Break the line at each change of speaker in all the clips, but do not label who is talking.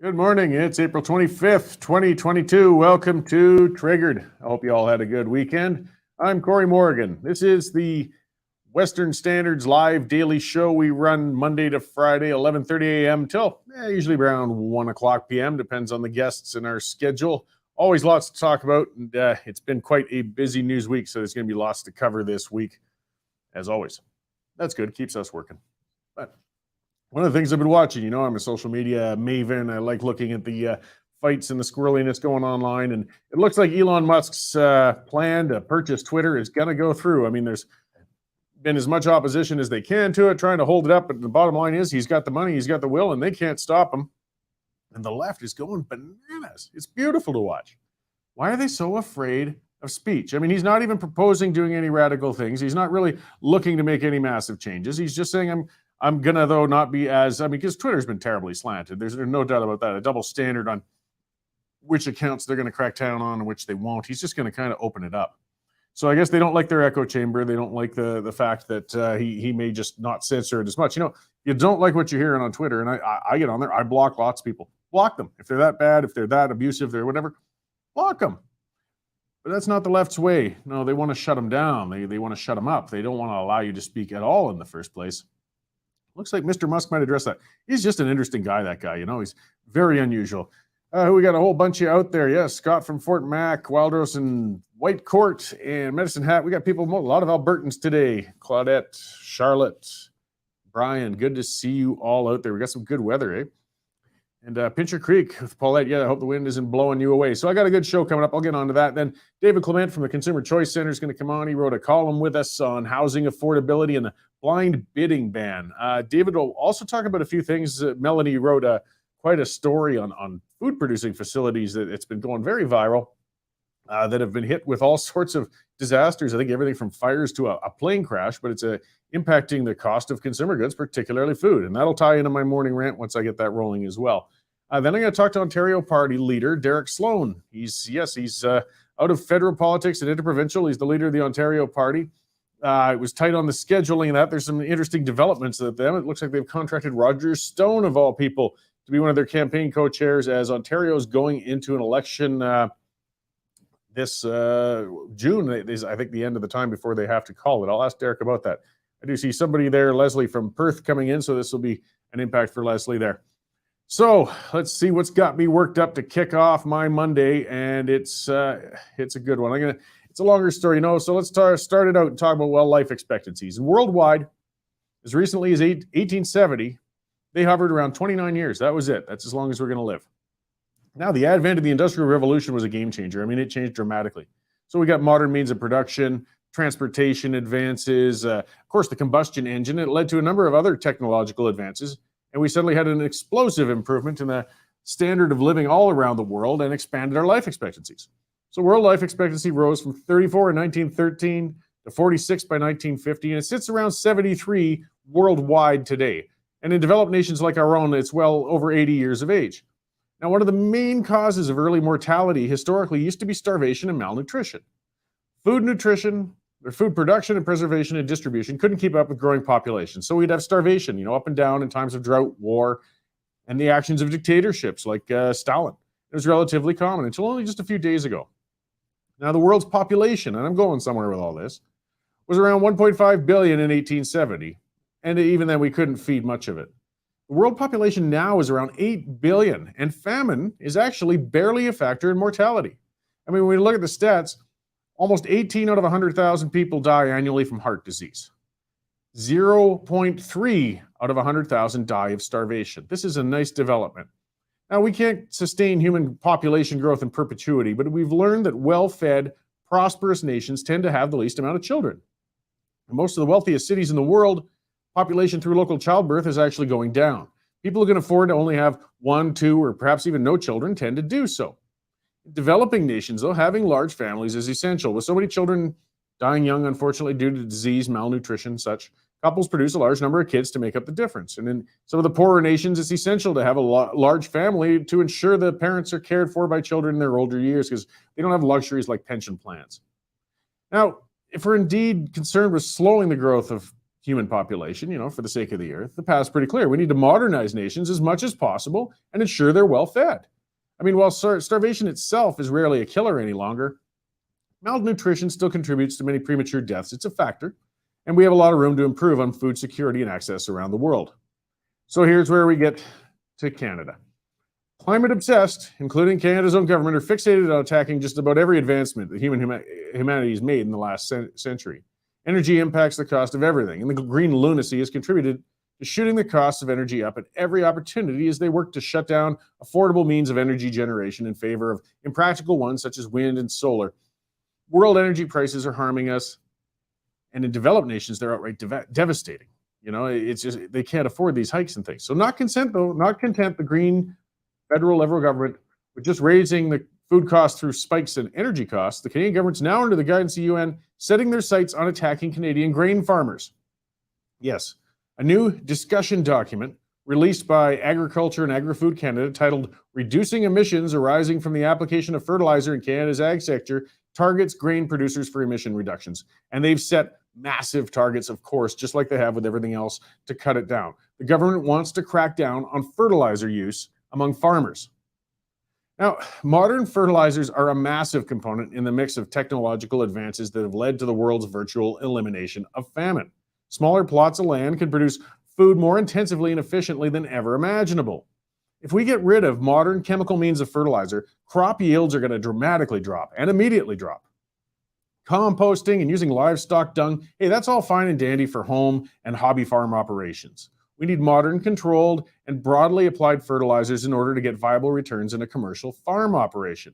Good morning. It's April 25th, 2022. Welcome to Triggered. I hope you all had a good weekend. I'm Cory Morgan. This is the Western Standards live daily show. We run Monday to Friday, 11:30 a.m. till usually around 1 o'clock p.m. Depends on the guests and our schedule. Always lots to talk about, and it's been quite a busy news week, so there's going to be lots to cover this week, as always. That's good. Keeps us working. But one of the things I've been watching, I'm a social media maven. I like looking at the fights and the squirreliness going online. And it looks like Elon Musk's plan to purchase Twitter is going to go through. I mean, there's been as much opposition as they can to it, trying to hold it up. But the bottom line is he's got the money, he's got the will, and they can't stop him. And the left is going bananas. It's beautiful to watch. Why are they so afraid of speech? I mean, he's not even proposing doing any radical things. He's not really looking to make any massive changes. He's just saying, I'm going to, though, not be because Twitter's been terribly slanted. There's no doubt about that. A double standard on which accounts they're going to crack down on and which they won't. He's just going to kind of open it up. So I guess they don't like their echo chamber. They don't like the fact that he may just not censor it as much. You don't like what you're hearing on Twitter, and I get on there. I block lots of people. Block them. If they're that bad, if they're that abusive, they're whatever, block them. But that's not the left's way. No, they want to shut them down. They want to shut them up. They don't want to allow you to speak at all in the first place. Looks like Mr. Musk might address that. He's just an interesting guy, that guy. He's very unusual. We got a whole bunch of you out there. Yes, Scott from Fort Mac, Wildrose and White Court, and Medicine Hat. We got people, a lot of Albertans today. Claudette, Charlotte, Brian, good to see you all out there. We got some good weather, eh? And Pincher Creek with Paulette. Yeah, I hope the wind isn't blowing you away. So I got a good show coming up. I'll get on to that. Then David Clement from the Consumer Choice Center is going to come on. He wrote a column with us on housing affordability and the blind bidding ban. David will also talk about a few things. Melanie wrote quite a story on food producing facilities that it's been going very viral that have been hit with all sorts of disasters. I think everything from fires to a plane crash, but it's impacting the cost of consumer goods, particularly food. And that'll tie into my morning rant once I get that rolling as well. Then I'm going to talk to Ontario Party leader Derek Sloan. He's out of federal politics and into provincial. He's the leader of the Ontario Party. It was tight on the scheduling of that. There's some interesting developments with them. It looks like they've contracted Roger Stone, of all people, to be one of their campaign co-chairs as Ontario's going into an election this June. I think the end of the time before they have to call it. I'll ask Derek about that. I do see somebody there, Leslie from Perth, coming in, so this will be an impact for Leslie there. So let's see what's got me worked up to kick off my Monday, and it's a good one. It's a longer story, so let's start it out and talk about, life expectancies. And worldwide, as recently as 1870, they hovered around 29 years. That was it. That's as long as we're going to live. Now, the advent of the Industrial Revolution was a game changer. I mean, it changed dramatically. So we got modern means of production, transportation advances, of course, the combustion engine. It led to a number of other technological advances, and we suddenly had an explosive improvement in the standard of living all around the world and expanded our life expectancies. So world life expectancy rose from 34 in 1913 to 46 by 1950, and it sits around 73 worldwide today. And in developed nations like our own, it's well over 80 years of age. Now, one of the main causes of early mortality historically used to be starvation and malnutrition. Food production and preservation and distribution couldn't keep up with growing populations. So we'd have starvation, up and down in times of drought, war, and the actions of dictatorships like Stalin. It was relatively common until only just a few days ago. Now, the world's population, and I'm going somewhere with all this, was around 1.5 billion in 1870. And even then, we couldn't feed much of it. The world population now is around 8 billion, and famine is actually barely a factor in mortality. I mean, when we look at the stats, almost 18 out of 100,000 people die annually from heart disease. 0.3 out of 100,000 die of starvation. This is a nice development. Now, we can't sustain human population growth in perpetuity, but we've learned that well-fed, prosperous nations tend to have the least amount of children. In most of the wealthiest cities in the world, population through local childbirth is actually going down. People who can afford to only have 1, 2, or perhaps even no children tend to do so. In developing nations, though, having large families is essential. With so many children dying young, unfortunately, due to disease, malnutrition, such, couples produce a large number of kids to make up the difference. And in some of the poorer nations, it's essential to have a large family to ensure the parents are cared for by children in their older years because they don't have luxuries like pension plans. Now, if we're indeed concerned with slowing the growth of human population, for the sake of the earth. The path's pretty clear. We need to modernize nations as much as possible and ensure they're well fed. I mean, while starvation itself is rarely a killer any longer, malnutrition still contributes to many premature deaths. It's a factor, and we have a lot of room to improve on food security and access around the world. So here's where we get to Canada. Climate obsessed, including Canada's own government, are fixated on attacking just about every advancement that humanity has made in the last century. Energy impacts the cost of everything, and the green lunacy has contributed to shooting the costs of energy up at every opportunity as they work to shut down affordable means of energy generation in favor of impractical ones such as wind and solar. World energy prices are harming us, and in developed nations, they're outright devastating. It's just they can't afford these hikes and things. So not content the green federal level government with just raising the food costs through spikes in energy costs. The Canadian government's now, under the guidance of the UN, setting their sights on attacking Canadian grain farmers. Yes, a new discussion document released by Agriculture and Agri-Food Canada titled Reducing Emissions Arising from the Application of Fertilizer in Canada's Ag Sector targets grain producers for emission reductions. And they've set massive targets, of course, just like they have with everything else, to cut it down. The government wants to crack down on fertilizer use among farmers. Now, modern fertilizers are a massive component in the mix of technological advances that have led to the world's virtual elimination of famine. Smaller plots of land can produce food more intensively and efficiently than ever imaginable. If we get rid of modern chemical means of fertilizer, crop yields are going to dramatically drop and immediately drop. Composting and using livestock dung, hey, that's all fine and dandy for home and hobby farm operations. We need modern, controlled, and broadly applied fertilizers in order to get viable returns in a commercial farm operation.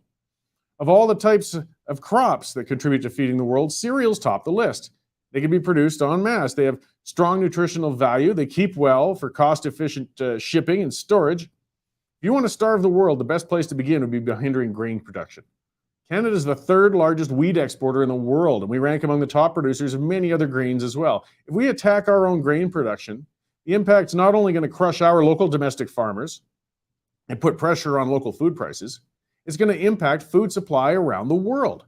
Of all the types of crops that contribute to feeding the world, cereals top the list. They can be produced en masse. They have strong nutritional value. They keep well for cost-efficient shipping and storage. If you want to starve the world, the best place to begin would be hindering grain production. Canada is the third largest wheat exporter in the world, and we rank among the top producers of many other grains as well. If we attack our own grain production, the impact's not only going to crush our local domestic farmers and put pressure on local food prices, it's going to impact food supply around the world.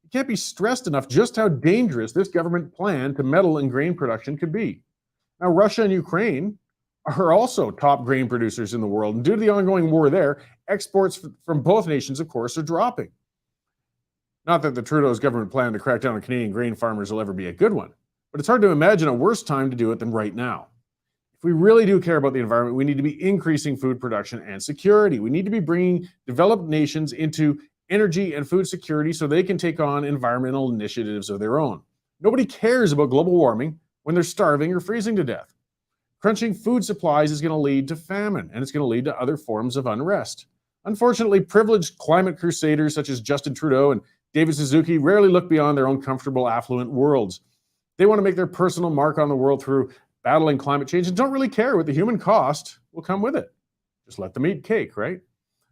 It can't be stressed enough just how dangerous this government plan to meddle in grain production could be. Now, Russia and Ukraine are also top grain producers in the world, and due to the ongoing war there, exports from both nations, of course, are dropping. Not that the Trudeau's government plan to crack down on Canadian grain farmers will ever be a good one, but it's hard to imagine a worse time to do it than right now. If we really do care about the environment, we need to be increasing food production and security. We need to be bringing developed nations into energy and food security so they can take on environmental initiatives of their own. Nobody cares about global warming when they're starving or freezing to death. Crunching food supplies is going to lead to famine, and it's going to lead to other forms of unrest. Unfortunately, privileged climate crusaders such as Justin Trudeau and David Suzuki rarely look beyond their own comfortable, affluent worlds. They want to make their personal mark on the world through battling climate change and don't really care what the human cost will come with it. Just let them eat cake, right?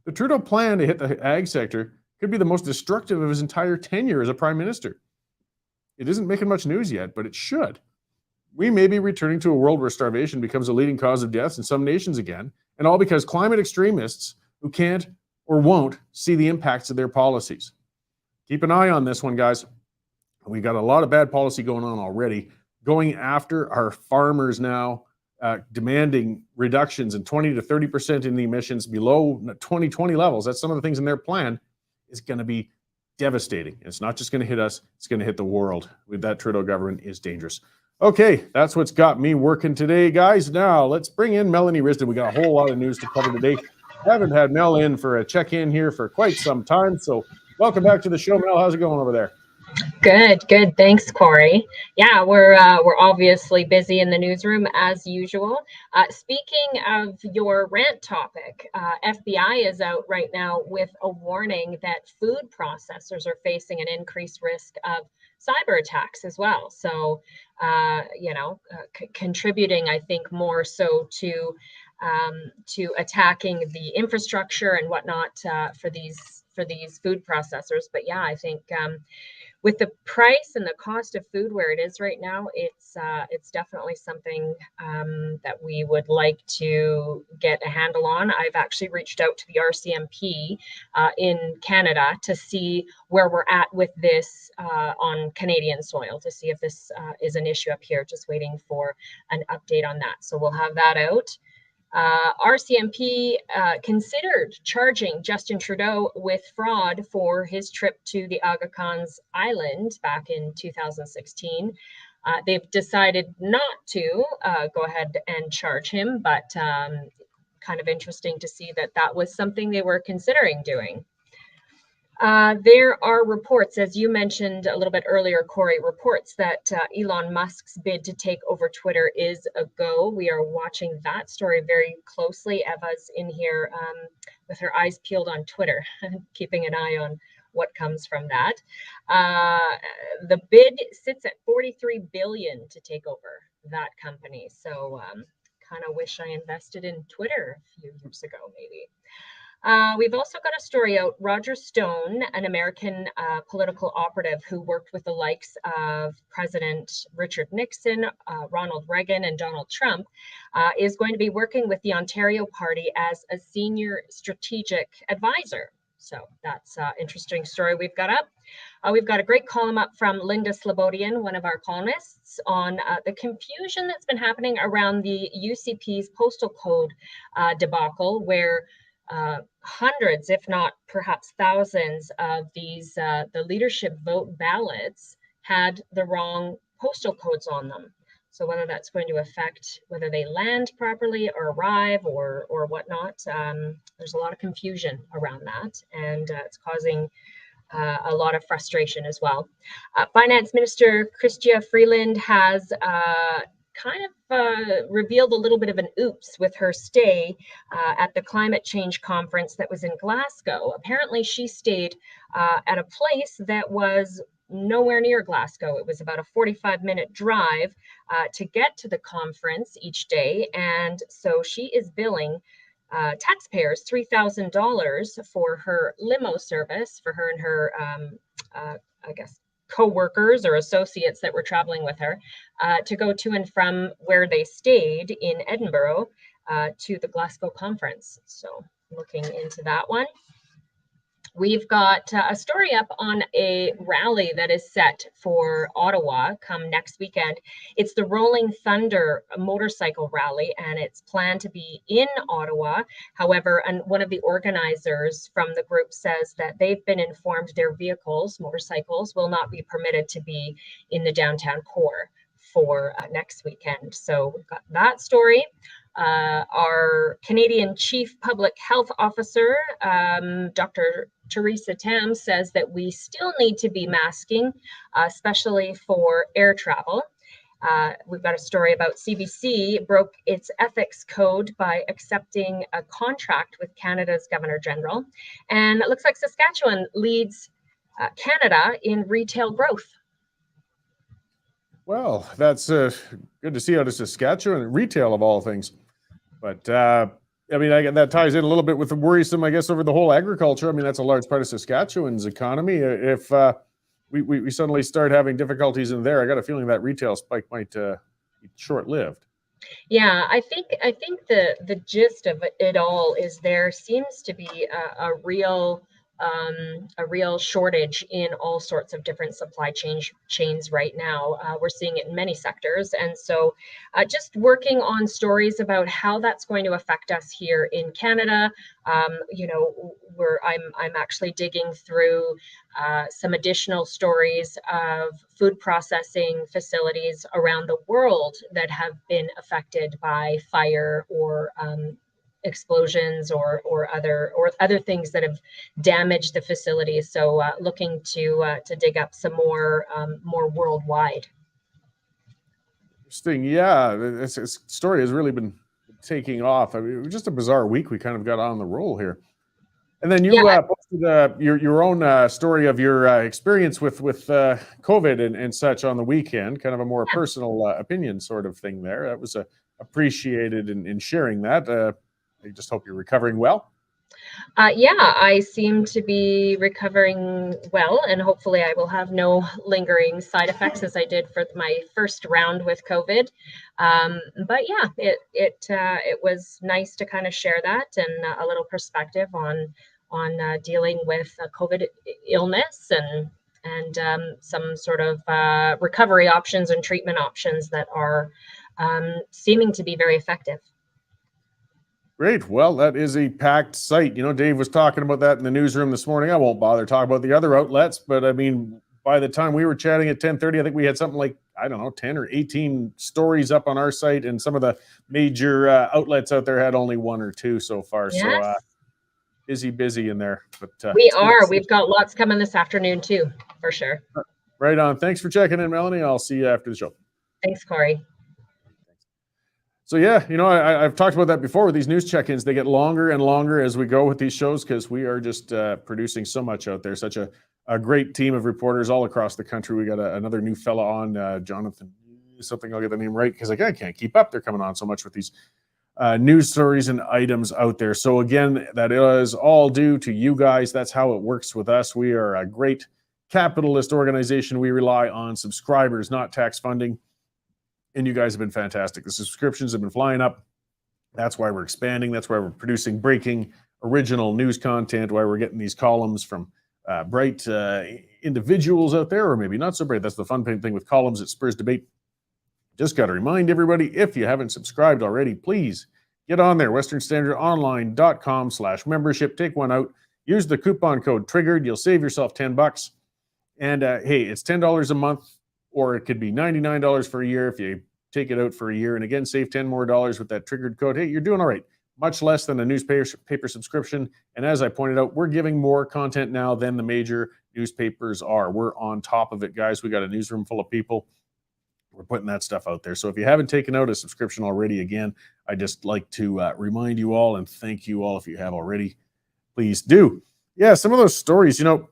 The Trudeau plan to hit the ag sector could be the most destructive of his entire tenure as a prime minister. It isn't making much news yet, but it should. We may be returning to a world where starvation becomes a leading cause of deaths in some nations again, and all because climate extremists who can't or won't see the impacts of their policies. Keep an eye on this one, guys. We got a lot of bad policy going on already, going after our farmers now, demanding reductions in 20 to 30% in the emissions below 2020 levels. That's some of the things in their plan. Is going to be devastating. It's not just going to hit us, it's going to hit the world. With that Trudeau government is dangerous. Okay, that's what's got me working today, guys. Now, let's bring in Melanie Risdon. We got a whole lot of news to cover today. Haven't had Mel in for a check-in here for quite some time, so welcome back to the show, Mel. How's it going over there?
Good. Thanks, Cory. Yeah, we're obviously busy in the newsroom as usual. Speaking of your rant topic, FBI is out right now with a warning that food processors are facing an increased risk of cyber attacks as well. So, contributing, I think, more so to attacking the infrastructure and whatnot for these food processors. But yeah, I think with the price and the cost of food where it is right now, it's definitely something that we would like to get a handle on. I've actually reached out to the RCMP in Canada to see where we're at with this on Canadian soil, to see if this is an issue up here. Just waiting for an update on that. So we'll have that out. RCMP considered charging Justin Trudeau with fraud for his trip to the Aga Khan's Island back in 2016. They've decided not to go ahead and charge him, but kind of interesting to see that that was something they were considering doing. There are reports, as you mentioned a little bit earlier, Cory, reports that Elon Musk's bid to take over Twitter is a go. We are watching that story very closely. Eva's in here with her eyes peeled on Twitter, keeping an eye on what comes from that. The bid sits at $43 billion to take over that company. So kind of wish I invested in Twitter a few years ago, maybe. We've also got a story out. Roger Stone, an American political operative who worked with the likes of President Richard Nixon, Ronald Reagan, and Donald Trump, is going to be working with the Ontario Party as a senior strategic advisor. So that's an interesting story we've got up. We've got a great column up from Linda Slobodian, one of our columnists, on the confusion that's been happening around the UCP's postal code debacle, where hundreds, if not perhaps thousands, of these the leadership vote ballots had the wrong postal codes on them. So whether that's going to affect whether they land properly or arrive or whatnot, there's a lot of confusion around that, and it's causing a lot of frustration as well. Finance Minister Chrystia Freeland has kind of revealed a little bit of an oops with her stay at the climate change conference that was in Glasgow. Apparently she stayed at a place that was nowhere near Glasgow. It was about a 45-minute drive to get to the conference each day. And so she is billing taxpayers $3,000 for her limo service for her and her, I guess, co-workers or associates that were traveling with her to go to and from where they stayed in Edinburgh to the Glasgow conference. So looking into that one. We've got a story up on a rally that is set for Ottawa come next weekend. It's the Rolling Thunder motorcycle rally, and it's planned to be in Ottawa. However, one of the organizers from the group says that they've been informed their vehicles, motorcycles, will not be permitted to be in the downtown core for next weekend. So we've got that story. Our Canadian Chief Public Health Officer, Dr. Teresa Tam, says that we still need to be masking, especially for air travel. We've got a story about CBC broke its ethics code by accepting a contract with Canada's Governor General. And it looks like Saskatchewan leads Canada in retail growth.
Well, that's good to see out of Saskatchewan, retail of all things. But I mean, that ties in a little bit with the worrisome, I guess, over the whole agriculture. I mean, that's a large part of Saskatchewan's economy. If we suddenly start having difficulties in there, I got a feeling that retail spike might be short-lived.
Yeah, I think the gist of it all is there seems to be a real shortage in all sorts of different supply chains right now. We're seeing it in many sectors. And so just working on stories about how that's going to affect us here in Canada. You know, I'm actually digging through some additional stories of food processing facilities around the world that have been affected by fire or explosions or other things that have damaged the facilities. So looking to dig up some more worldwide.
Interesting. Yeah, this story has really been taking off. I mean, it was just a bizarre week. We kind of got on the roll here. And then you posted your own story of your experience with COVID and such on the weekend, kind of a more personal opinion sort of thing there. That was appreciated in sharing that. I just hope you're recovering well.
Yeah, I seem to be recovering well, and hopefully I will have no lingering side effects as I did for my first round with COVID. But yeah, it was nice to kind of share that and a little perspective on dealing with COVID illness and some sort of recovery options and treatment options that are seeming to be very effective.
Great. Well, that is a packed site. You know, Dave was talking about that in the newsroom this morning. I won't bother talking about the other outlets, but I mean, by the time we were chatting at 10:30, I think we had something like, I don't know, 10 or 18 stories up on our site, and some of the major outlets out there had only one or two so far.
Yes.
So busy in there. But
We are. We've got lots coming this afternoon too, for sure.
Right on. Thanks for checking in, Melanie. I'll see you after the show.
Thanks, Cory.
So yeah, you know, I've talked about that before with these news check-ins. They get longer and longer as we go with these shows because we are just producing so much out there. Such a great team of reporters all across the country. We got another new fella on, Jonathan, something, I'll get the name right because I can't keep up. They're coming on so much with these news stories and items out there. So again, that is all due to you guys. That's how it works with us. We are a great capitalist organization. We rely on subscribers, not tax funding. And you guys have been fantastic. The subscriptions have been flying up. That's why we're expanding. That's why we're producing breaking, original news content, why we're getting these columns from bright individuals out there, or maybe not so bright. That's the fun thing with columns. It spurs debate. Just got to remind everybody, if you haven't subscribed already, please get on there, westernstandardonline.com/membership. Take one out. Use the coupon code TRIGGERED. You'll save yourself $10. And hey, it's $10 a month, or it could be $99 for a year if you take it out for a year. And again, save $10 more with that triggered code. Hey, you're doing all right. Much less than a newspaper subscription. And as I pointed out, we're giving more content now than the major newspapers are. We're on top of it, guys. We got a newsroom full of people. We're putting that stuff out there. So if you haven't taken out a subscription already, again, I just like to remind you all and thank you all if you have already. Please do. Yeah, some of those stories, you know,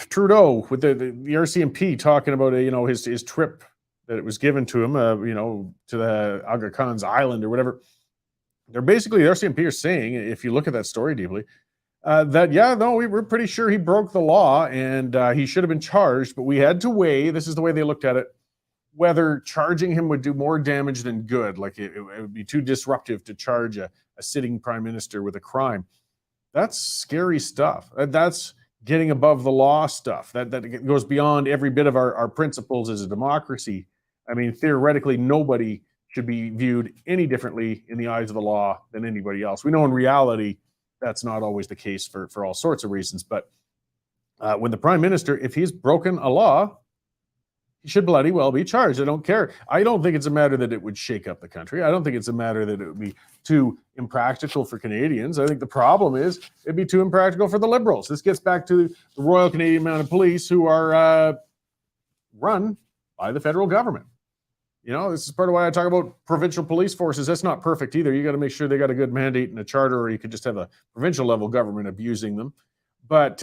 Trudeau with the RCMP talking about his trip that it was given to him, to the Aga Khan's island or whatever. They're basically, the RCMP are saying, if you look at that story deeply, we were pretty sure he broke the law and he should have been charged, but we had to weigh, this is the way they looked at it, whether charging him would do more damage than good. Like it would be too disruptive to charge a sitting prime minister with a crime. That's scary stuff. That's getting above the law stuff. That goes beyond every bit of our principles as a democracy. I mean, theoretically, nobody should be viewed any differently in the eyes of the law than anybody else. We know in reality that's not always the case for all sorts of reasons. But when the prime minister, if he's broken a law, he should bloody well be charged. I don't care. I don't think it's a matter that it would shake up the country. I don't think it's a matter that it would be too impractical for Canadians. I think the problem is it'd be too impractical for the Liberals. This gets back to the Royal Canadian Mounted Police, who are run by the federal government. You know, this is part of why I talk about provincial police forces. That's not perfect either. You got to make sure they got a good mandate and a charter, or you could just have a provincial level government abusing them. But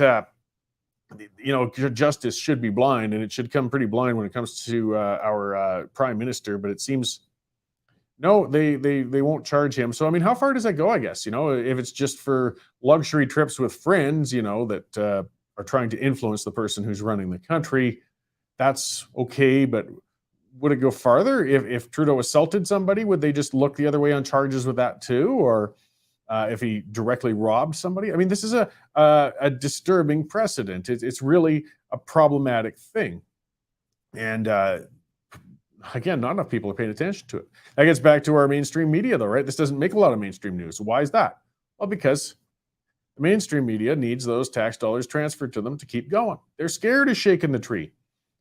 justice should be blind, and it should come pretty blind when it comes to our prime minister. But it seems no, they won't charge him. So I mean, how far does that go? I guess if it's just for luxury trips with friends, that are trying to influence the person who's running the country, that's okay. But would it go farther? If Trudeau assaulted somebody, would they just look the other way on charges with that too, or? If he directly robbed somebody? I mean, this is a disturbing precedent. It's really a problematic thing. And again, not enough people are paying attention to it. That gets back to our mainstream media, though, right? This doesn't make a lot of mainstream news. Why is that? Well, because the mainstream media needs those tax dollars transferred to them to keep going. They're scared of shaking the tree.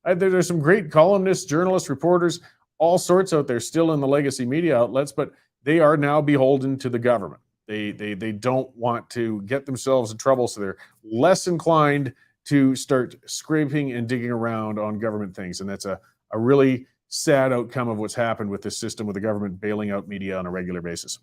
There's some great columnists, journalists, reporters, all sorts out there still in the legacy media outlets, but they are now beholden to the government. They don't want to get themselves in trouble, so they're less inclined to start scraping and digging around on government things. And that's a really sad outcome of what's happened with this system, with the government bailing out media on a regular basis.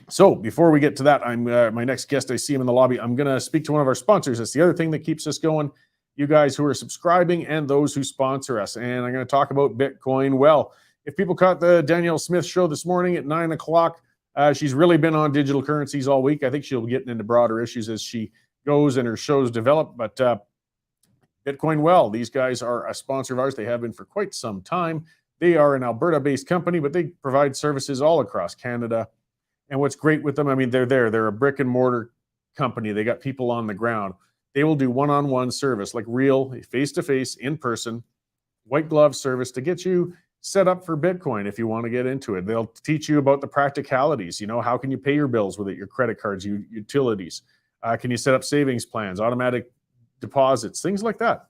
So before we get to that, I'm my next guest, I see him in the lobby. I'm going to speak to one of our sponsors. That's the other thing that keeps us going. You guys who are subscribing and those who sponsor us. And I'm going to talk about Bitcoin. Well, if people caught the Danielle Smith show this morning at 9 o'clock, She's really been on digital currencies all week. I think she'll be getting into broader issues as she goes and her shows develop. But Bitcoin Well, these guys are a sponsor of ours. They have been for quite some time. They are an Alberta-based company, but they provide services all across Canada. And what's great with them, I mean, they're there. They're a brick and mortar company. They got people on the ground. They will do one-on-one service, like real, face-to-face, in-person, white glove service to get you set up for Bitcoin if you want to get into it. They'll teach you about the practicalities. How can you pay your bills with it, your credit cards, your utilities? Can you set up savings plans, automatic deposits, things like that?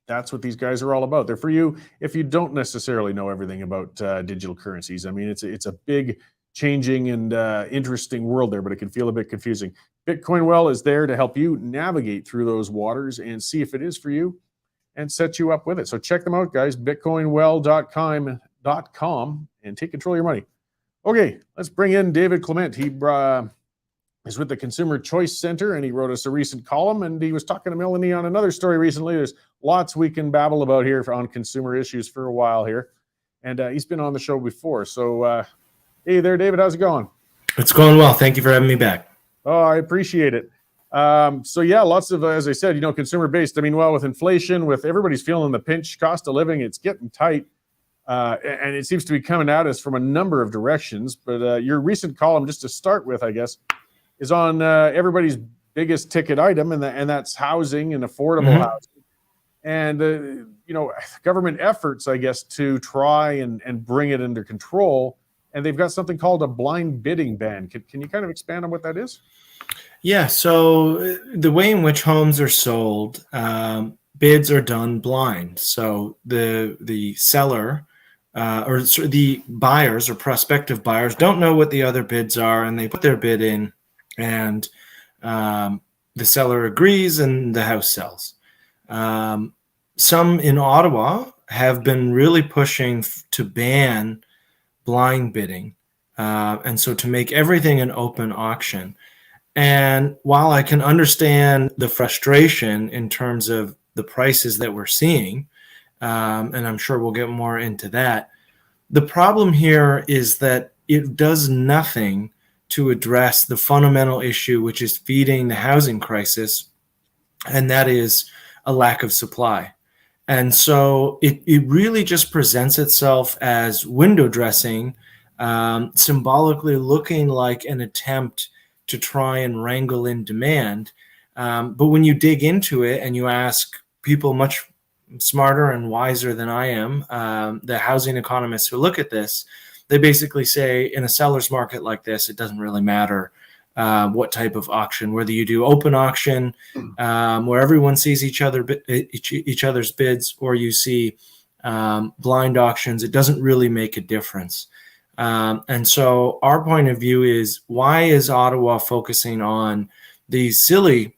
That's what these guys are all about. They're for you if you don't necessarily know everything about digital currencies. I mean, it's a big changing and interesting world there, but it can feel a bit confusing. Bitcoin Well is there to help you navigate through those waters and see if it is for you and set you up with it. So check them out, guys, bitcoinwell.com, and take control of your money. Okay, let's bring in David Clement. He is with the Consumer Choice Center, and he wrote us a recent column, and he was talking to Melanie on another story recently. There's lots we can babble about here on consumer issues for a while here, and he's been on the show before. So hey there, David, how's it going?
It's going well. Thank you for having me back.
Oh, I appreciate it. So yeah, lots of, as I said, consumer based. I mean, well, with inflation, with everybody's feeling the pinch, cost of living, it's getting tight. And it seems to be coming at us from a number of directions. But your recent column, just to start with, I guess, is on everybody's biggest ticket item, and that's housing and affordable housing. And, government efforts, I guess, to try and bring it under control. And they've got something called a blind bidding ban. Can you kind of expand on what that is?
Yeah, so the way in which homes are sold, bids are done blind. So the seller or the buyers or prospective buyers don't know what the other bids are, and they put their bid in, and the seller agrees, and the house sells. Some in Ottawa have been really pushing to ban blind bidding, and so to make everything an open auction. And while I can understand the frustration in terms of the prices that we're seeing, and I'm sure we'll get more into that, the problem here is that it does nothing to address the fundamental issue, which is feeding the housing crisis, and that is a lack of supply. And so it really just presents itself as window dressing, symbolically looking like an attempt to try and wrangle in demand. But when you dig into it and you ask people much smarter and wiser than I am, the housing economists who look at this, they basically say in a seller's market like this, it doesn't really matter what type of auction, whether you do open auction, where everyone sees each other's bids, or you see blind auctions, it doesn't really make a difference. And so our point of view is, why is Ottawa focusing on these silly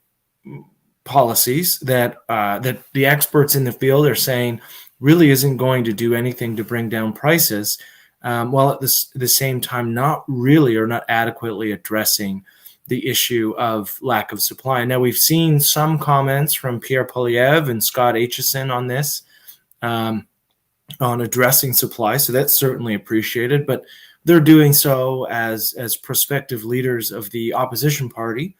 policies that the experts in the field are saying really isn't going to do anything to bring down prices, while at the same time not really or not adequately addressing the issue of lack of supply? Now, we've seen some comments from Pierre Poilievre and Scott Aitchison on this, on addressing supply, so that's certainly appreciated, but they're doing so as prospective leaders of the opposition party,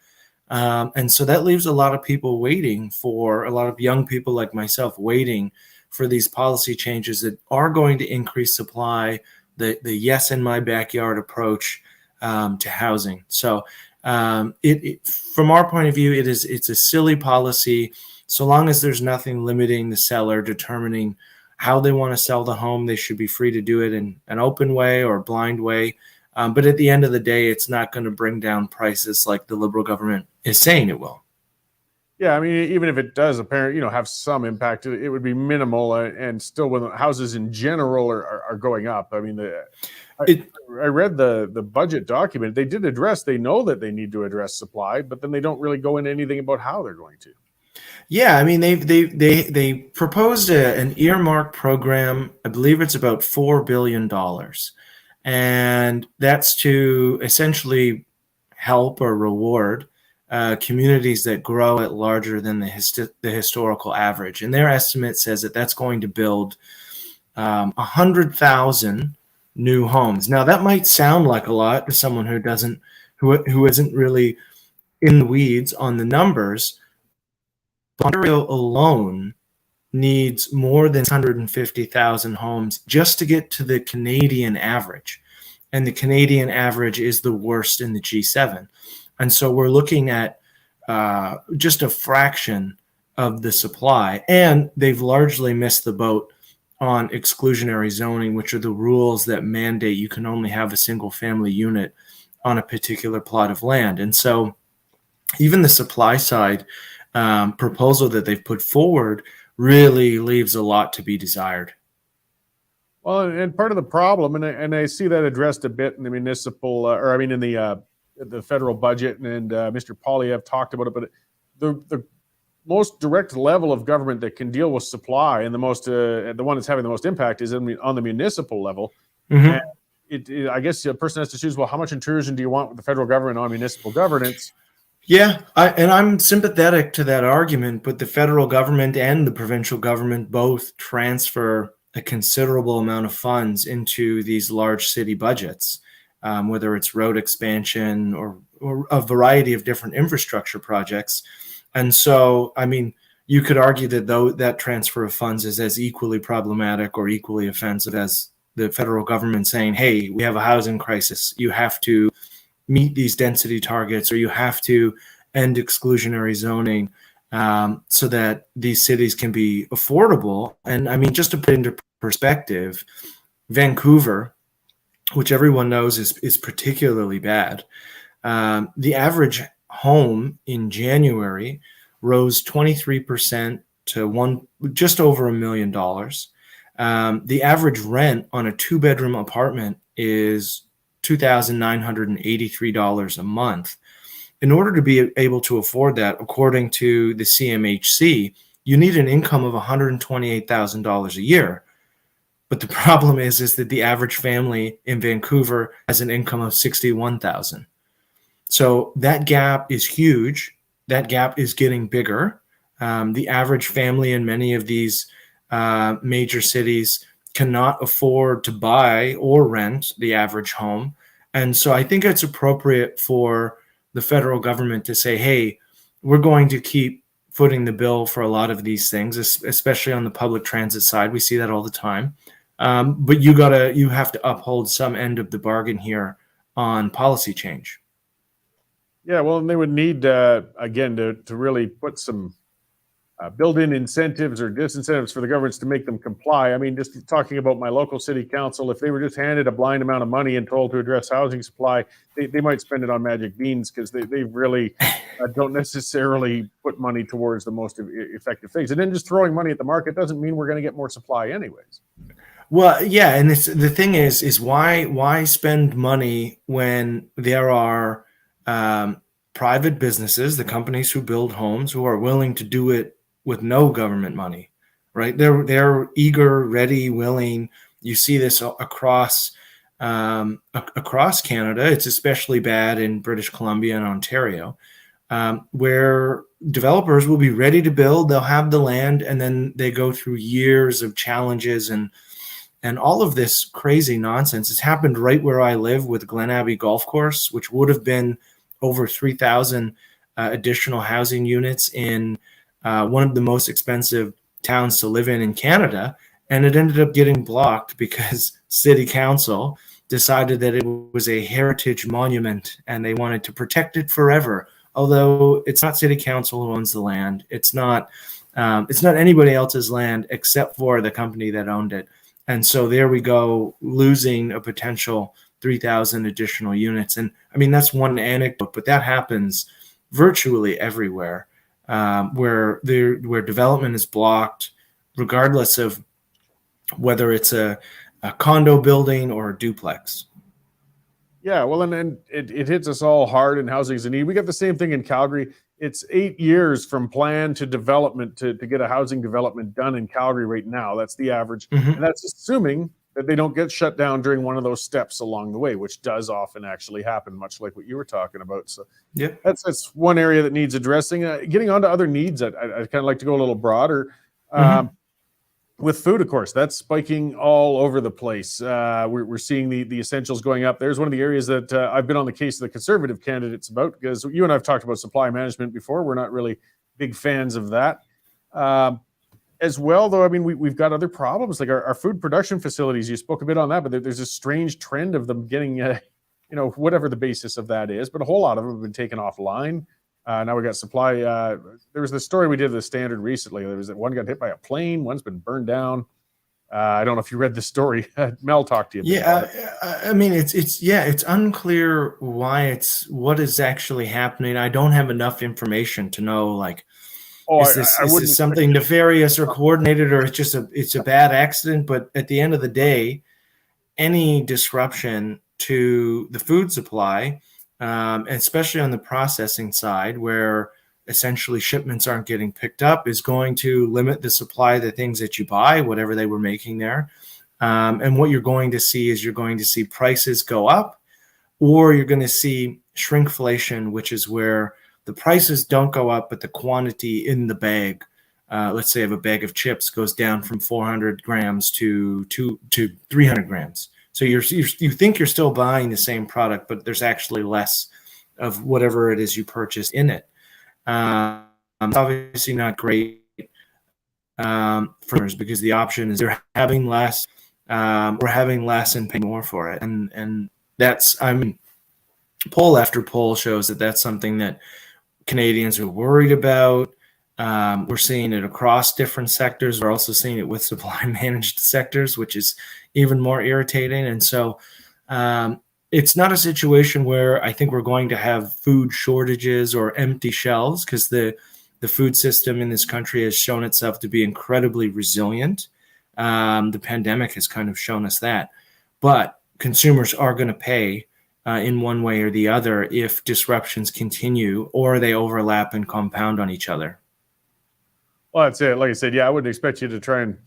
and so that leaves a lot of people waiting, for a lot of young people like myself waiting for these policy changes that are going to increase supply, the yes in my backyard approach to housing. So from our point of view, it's a silly policy. So long as there's nothing limiting the seller determining how they want to sell the home, they should be free to do it in an open way or a blind way. But at the end of the day, it's not going to bring down prices like the Liberal government is saying it will.
Yeah, I mean, even if it does apparently, have some impact, it would be minimal, and still, when houses in general are going up. I mean, I read the budget document. They did address. They know that they need to address supply, but then they don't really go into anything about how they're going to.
Yeah, I mean, they proposed an earmark program. I believe it's about $4 billion, and that's to essentially help or reward communities that grow at larger than the historical average. And their estimate says that that's going to build 100,000 new homes. Now that might sound like a lot to someone who isn't really in the weeds on the numbers. Ontario alone needs more than 150,000 homes just to get to the Canadian average. And the Canadian average is the worst in the G7. And so we're looking at just a fraction of the supply. And they've largely missed the boat on exclusionary zoning, which are the rules that mandate you can only have a single family unit on a particular plot of land. And so even the supply side proposal that they've put forward really leaves a lot to be desired.
Well, and part of the problem, and I see that addressed a bit in the municipal, in the federal budget, and Mr. Polyev talked about it, but the most direct level of government that can deal with supply and the one that's having the most impact is on the municipal level.
Mm-hmm.
And I guess a person has to choose, well, how much intrusion do you want with the federal government on municipal governance?
Yeah, I'm sympathetic to that argument, but the federal government and the provincial government both transfer a considerable amount of funds into these large city budgets, whether it's road expansion or a variety of different infrastructure projects. And so, I mean, you could argue that that transfer of funds is as equally problematic or equally offensive as the federal government saying, hey, we have a housing crisis. You have to meet these density targets, or you have to end exclusionary zoning so that these cities can be affordable. And I mean, just to put into perspective, Vancouver, which everyone knows is particularly bad, the average home in January rose 23% to just over $1 million. The average rent on a 2-bedroom apartment is $2,983 a month. In order to be able to afford that, according to the CMHC, you need an income of $128,000 a year. But the problem is that the average family in Vancouver has an income of $61,000. So that gap is huge. That gap is getting bigger. The average family in many of these major cities cannot afford to buy or rent the average home. And so I think it's appropriate for the federal government to say, hey, we're going to keep footing the bill for a lot of these things, especially on the public transit side. We see that all the time. But you have to uphold some end of the bargain here on policy change.
Yeah, well, and they would need, again, to really put some built-in incentives or disincentives for the governments to make them comply. I mean, just talking about my local city council, if they were just handed a blind amount of money and told to address housing supply, they might spend it on magic beans, because they really don't necessarily put money towards the most effective things. And then just throwing money at the market doesn't mean we're going to get more supply anyways.
Well, yeah, and the thing is why spend money when there are private businesses, the companies who build homes, who are willing to do it with no government money, right? They're eager, ready, willing. You see this across Canada. It's especially bad in British Columbia and Ontario, where developers will be ready to build. They'll have the land, and then they go through years of challenges and all of this crazy nonsense. It's happened right where I live with Glen Abbey Golf Course, which would have been over 3,000 additional housing units in one of the most expensive towns to live in Canada. And it ended up getting blocked because City Council decided that it was a heritage monument and they wanted to protect it forever. Although it's not City Council who owns the land. It's not anybody else's land except for the company that owned it. And so there we go, losing a potential 3,000 additional units. And I mean, that's one anecdote, but that happens virtually everywhere, where development is blocked, regardless of whether it's a condo building or a duplex.
Yeah, well, and it hits us all hard, and housing is a need. We got the same thing in Calgary. It's 8 years from plan to development to get a housing development done in Calgary right now. That's the average. Mm-hmm. And that's assuming that they don't get shut down during one of those steps along the way, which does often actually happen, much like what you were talking about. So yeah, that's one area that needs addressing. Getting on to other needs, I'd kind of like to go a little broader. with food, of course, that's spiking all over the place. We're seeing the essentials going up. There's one of the areas that I've been on the case of the Conservative candidates about, because you and I have talked about supply management before. We're not really big fans of that. As well, though, I mean, we've got other problems, like our food production facilities. You spoke a bit on that, but there's a strange trend of them getting, whatever the basis of that is, but a whole lot of them have been taken offline. Now we got supply. There was this story we did at the Standard recently. There was that one got hit by a plane, one's been burned down. I don't know if you read the story. Mel talked to you.
Yeah, I mean, it's unclear what is actually happening. I don't have enough information to know, like, is this something nefarious or coordinated, or it's a bad accident? But at the end of the day, any disruption to the food supply, especially on the processing side, where essentially shipments aren't getting picked up, is going to limit the supply of the things that you buy, whatever they were making there. And what you're going to see is prices go up, or you're going to see shrinkflation, which is where the prices don't go up, but the quantity in the bag, let's say if a bag of chips goes down from 400 grams to 300 grams. So you think you're still buying the same product, but there's actually less of whatever it is you purchase in it. It's obviously not great for us, because the option is they're having less, we're having less and paying more for it. And that's, poll after poll shows that that's something that Canadians are worried about. We're seeing it across different sectors. We're also seeing it with supply managed sectors, which is even more irritating. And so it's not a situation where I think we're going to have food shortages or empty shelves, because the food system in this country has shown itself to be incredibly resilient. The pandemic has kind of shown us that. But consumers are going to pay in one way or the other if disruptions continue or they overlap and compound on each other.
Well, that's it. Like I said, I wouldn't expect you to try and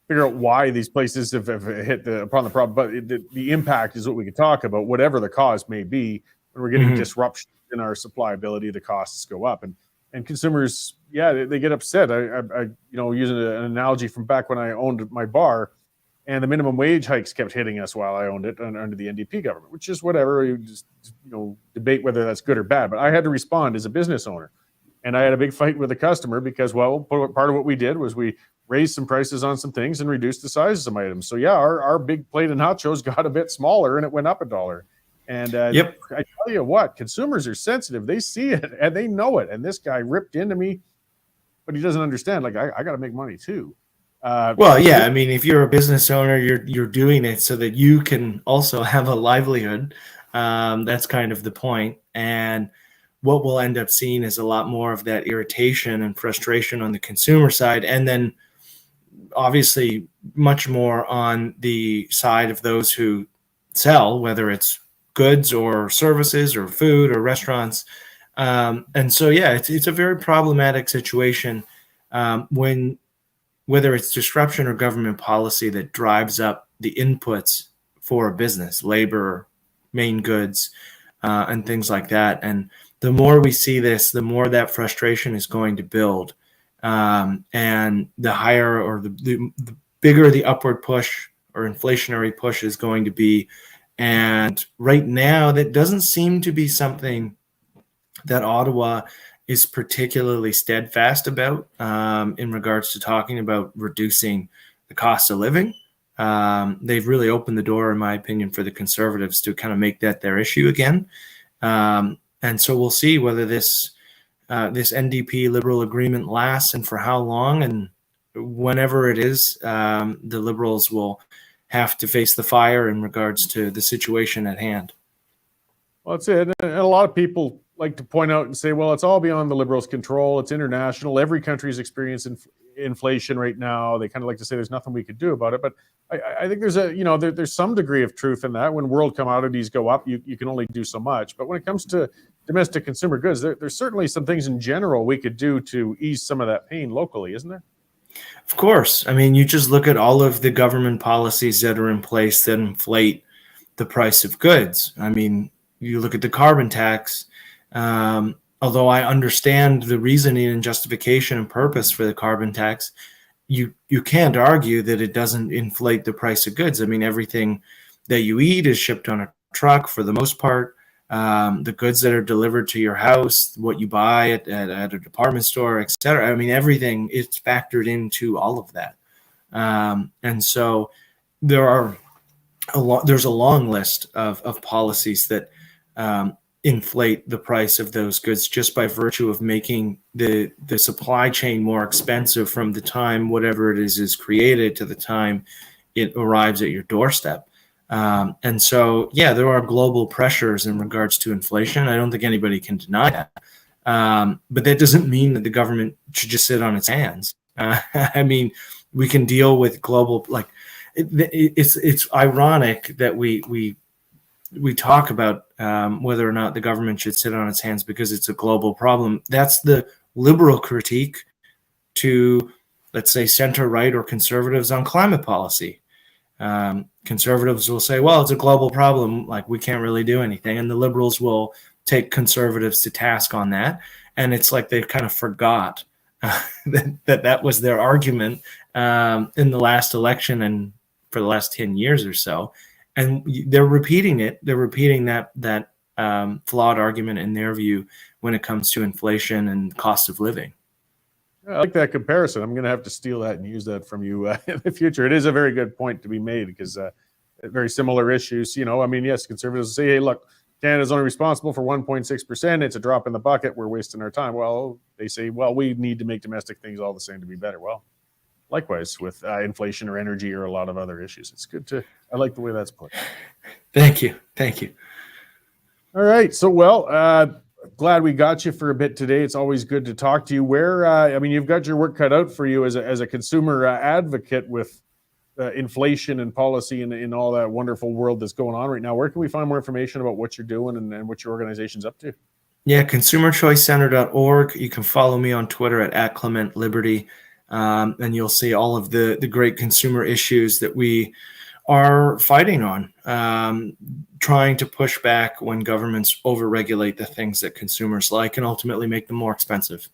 figure out why these places have hit upon the problem, but the impact is what we could talk about. Whatever the cause may be, when we're getting disruption in our supply ability, the costs go up, and consumers, they get upset. I using an analogy from back when I owned my bar, and the minimum wage hikes kept hitting us while I owned it under the NDP government, which is whatever. You just debate whether that's good or bad. But I had to respond as a business owner, and I had a big fight with the customer because, well, part of what we did was we raised some prices on some things and reduced the size of some items. So our big plate of nachos got a bit smaller and it went up $1. And I tell you what, consumers are sensitive. They see it and they know it. And this guy ripped into me, but he doesn't understand. Like, I got to make money too.
I mean, if you're a business owner, you're doing it so that you can also have a livelihood. That's kind of the point. And what we'll end up seeing is a lot more of that irritation and frustration on the consumer side, and then obviously much more on the side of those who sell, whether it's goods or services or food or restaurants. And so, it's a very problematic situation when whether it's disruption or government policy that drives up the inputs for a business, labor, main goods, and things like that. And the more we see this, the more that frustration is going to build. And the higher or the bigger the upward push or inflationary push is going to be. And right now, that doesn't seem to be something that Ottawa is particularly steadfast about in regards to talking about reducing the cost of living. They've really opened the door, in my opinion, for the Conservatives to kind of make that their issue again. And so we'll see whether this NDP Liberal agreement lasts and for how long. And whenever it is, the Liberals will have to face the fire in regards to the situation at hand.
Well, that's it. And a lot of people like to point out and say, well, it's all beyond the Liberals' control. It's international. Every country is experiencing inflation right now. They kind of like to say there's nothing we could do about it. But I think there's there's some degree of truth in that. When world commodities go up, you can only do so much. But when it comes to domestic consumer goods, there's certainly some things in general we could do to ease some of that pain locally, isn't there?
Of course. I mean, you just look at all of the government policies that are in place that inflate the price of goods. I mean, you look at the carbon tax. Although I understand the reasoning and justification and purpose for the carbon tax, you can't argue that it doesn't inflate the price of goods. I mean, everything that you eat is shipped on a truck for the most part. The goods that are delivered to your house, what you buy at a department store, etc. I mean, everything is factored into all of that. And so there's a long list of policies that inflate the price of those goods just by virtue of making the supply chain more expensive from the time whatever it is created to the time it arrives at your doorstep. And so, yeah, there are global pressures in regards to inflation. I don't think anybody can deny that. But that doesn't mean that the government should just sit on its hands. I mean, we can deal with global, like, it's ironic that we talk about whether or not the government should sit on its hands because it's a global problem. That's the liberal critique to, let's say, center-right or conservatives on climate policy. Conservatives will say, well, it's a global problem, like we can't really do anything. And the liberals will take conservatives to task on that. And it's like they've kind of forgot that was their argument in the last election and for the last 10 years or so. And they're repeating it. They're repeating that flawed argument in their view when it comes to inflation and cost of living.
I like that comparison. I'm going to have to steal that and use that from you in the future. It is a very good point to be made because very similar issues. You know, I mean, yes, conservatives say, hey, look, Canada's only responsible for 1.6%. It's a drop in the bucket. We're wasting our time. Well, they say, well, we need to make domestic things all the same to be better. Well, likewise with inflation or energy or a lot of other issues. It's good to, I like the way that's put.
Thank you. Thank you.
All right. So, well, glad we got you for a bit today. It's always good to talk to you. Where, I mean, you've got your work cut out for you as a consumer advocate with inflation and policy and in all that wonderful world that's going on right now. Where can we find more information about what you're doing and what your organization's up to?
Yeah, consumerchoicecenter.org. You can follow me on Twitter at @ClementLiberty, and you'll see all of the great consumer issues that we are fighting on, trying to push back when governments overregulate the things that consumers like and ultimately make them more expensive.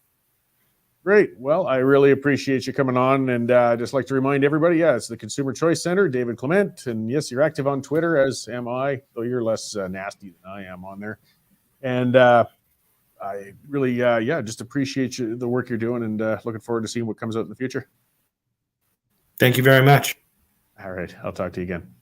Great. Well, I really appreciate you coming on, and just like to remind everybody, yeah, it's the Consumer Choice Center, David Clement, and yes, you're active on Twitter, as am I, though you're less nasty than I am on there. And I really, just appreciate the work you're doing, and looking forward to seeing what comes out in the future.
Thank you very much.
All right. I'll talk to you again.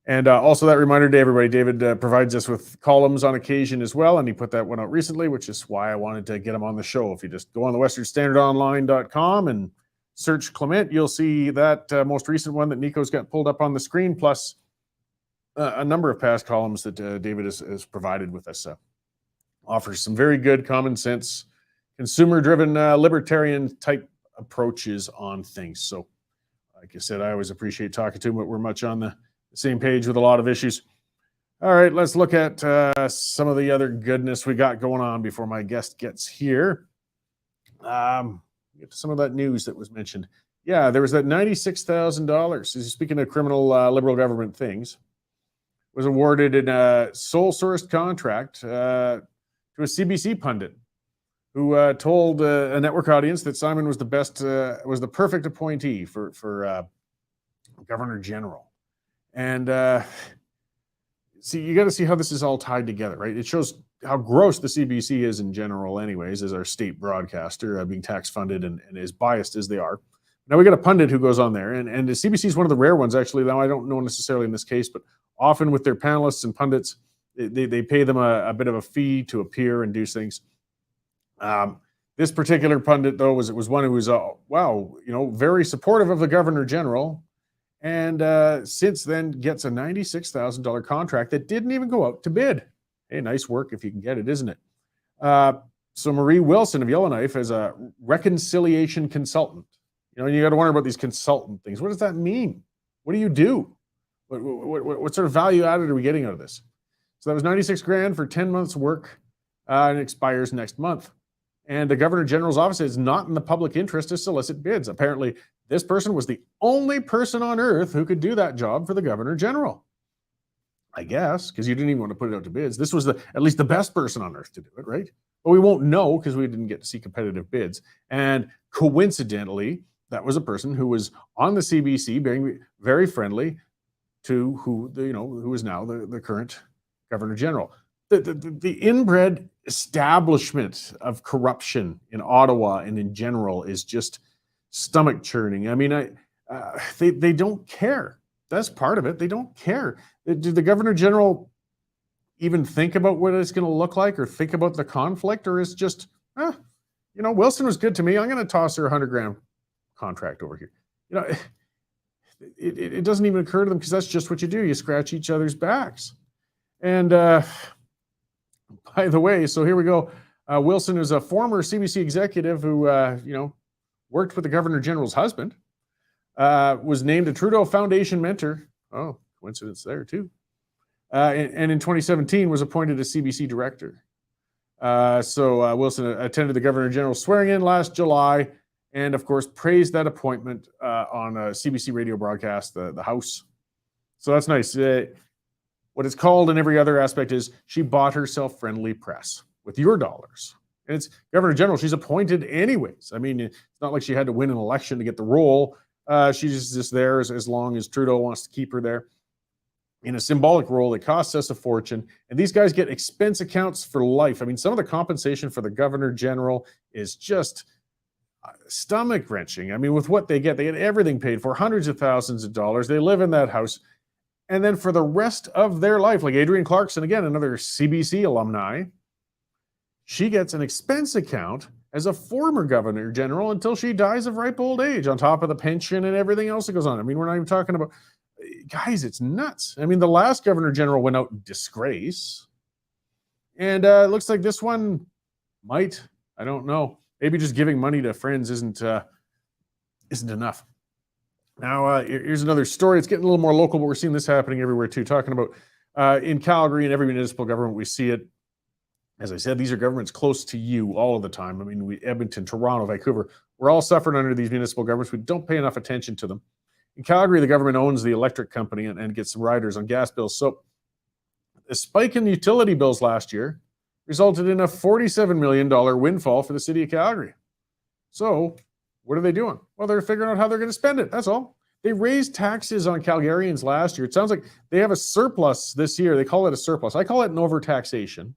And also that reminder to everybody, David provides us with columns on occasion as well. And he put that one out recently, which is why I wanted to get him on the show. If you just go on the westernstandardonline.com and search Clement, you'll see that most recent one that Nico's got pulled up on the screen, plus a number of past columns that David has provided with us. Offers some very good common sense, consumer-driven, libertarian type approaches on things. So like I said, I always appreciate talking to him, but we're much on the same page with a lot of issues. All right, let's look at some of the other goodness we got going on before my guest gets here. Get to some of that news that was mentioned. Yeah, there was that $96,000. Speaking of criminal liberal government things, was awarded in a sole-sourced contract to a CBC pundit who told a network audience that Simon was was the perfect appointee for Governor General. And see, you got to see how this is all tied together, right? It shows how gross the CBC is in general anyways, as our state broadcaster, being tax funded and as biased as they are. Now we got a pundit who goes on there, and the CBC is one of the rare ones, actually. Now I don't know necessarily in this case, but often with their panelists and pundits, they pay them a bit of a fee to appear and do things. This particular pundit, though, was one who was, very supportive of the Governor General, and since then gets a $96,000 contract that didn't even go out to bid. Hey, nice work if you can get it, isn't it? So Marie Wilson of Yellowknife as a reconciliation consultant. You know, you got to wonder about these consultant things. What does that mean? What do you do? What sort of value added are we getting out of this? So that was $96,000 for 10 months work, and it expires next month. And the Governor General's office is not in the public interest to solicit bids. Apparently, this person was the only person on earth who could do that job for the Governor General. I guess, because you didn't even want to put it out to bids. This was at least the best person on earth to do it, right? But we won't know because we didn't get to see competitive bids. And coincidentally, that was a person who was on the CBC, being very friendly to who who is now the current Governor General. The inbred establishment of corruption in Ottawa and in general is just stomach churning. I mean, they don't care. That's part of it. They don't care. Did the Governor General even think about what it's going to look like, or think about the conflict, or is just, Wilson was good to me, I'm going to toss her $100,000 contract over here. It doesn't even occur to them, because that's just what you do. You scratch each other's backs. And by the way, so here we go. Wilson is a former CBC executive who, worked with the Governor General's husband, was named a Trudeau Foundation mentor. Oh, coincidence there too. And in 2017 was appointed a CBC director. So Wilson attended the Governor General's swearing in last July, and of course praised that appointment on a CBC radio broadcast, the House. So that's nice. What it's called in every other aspect is she bought herself friendly press with your dollars. And it's Governor General. She's appointed anyways. I mean, it's not like she had to win an election to get the role. She's just there as long as Trudeau wants to keep her there in a symbolic role that costs us a fortune. And these guys get expense accounts for life. I mean, some of the compensation for the Governor General is just stomach wrenching. I mean, with what they get everything paid for, hundreds of thousands of dollars. They live in that house. And then for the rest of their life, like Adrienne Clarkson, again, another CBC alumni, she gets an expense account as a former Governor General until she dies of ripe old age, on top of the pension and everything else that goes on. I mean, we're not even talking about, guys, it's nuts. I mean, the last Governor General went out in disgrace. And it looks like this one might, I don't know, maybe just giving money to friends isn't enough. Now, here's another story. It's getting a little more local, but we're seeing this happening everywhere too. Talking about in Calgary and every municipal government, we see it. As I said, these are governments close to you all of the time. I mean, Edmonton, Toronto, Vancouver, we're all suffering under these municipal governments. We don't pay enough attention to them. In Calgary, the government owns the electric company and gets some riders on gas bills. So a spike in utility bills last year resulted in a $47 million windfall for the city of Calgary. So what are they doing? Well, they're figuring out how they're going to spend it. That's all. They raised taxes on Calgarians last year. It sounds like they have a surplus this year. They call it a surplus. I call it an overtaxation.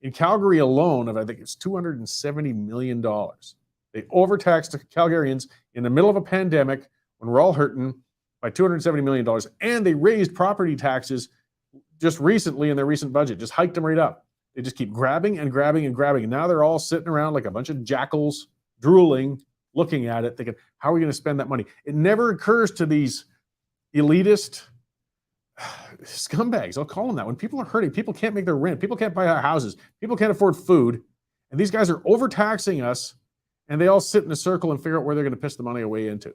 In Calgary alone, I think it's $270 million. They overtaxed Calgarians in the middle of a pandemic when we're all hurting by $270 million. And they raised property taxes just recently in their recent budget, just hiked them right up. They just keep grabbing and grabbing and grabbing. And now they're all sitting around like a bunch of jackals, drooling, looking at it, thinking, how are we going to spend that money? It never occurs to these elitist scumbags, I'll call them that. When people are hurting, people can't make their rent, people can't buy houses, people can't afford food, and these guys are overtaxing us, and they all sit in a circle and figure out where they're going to piss the money away into.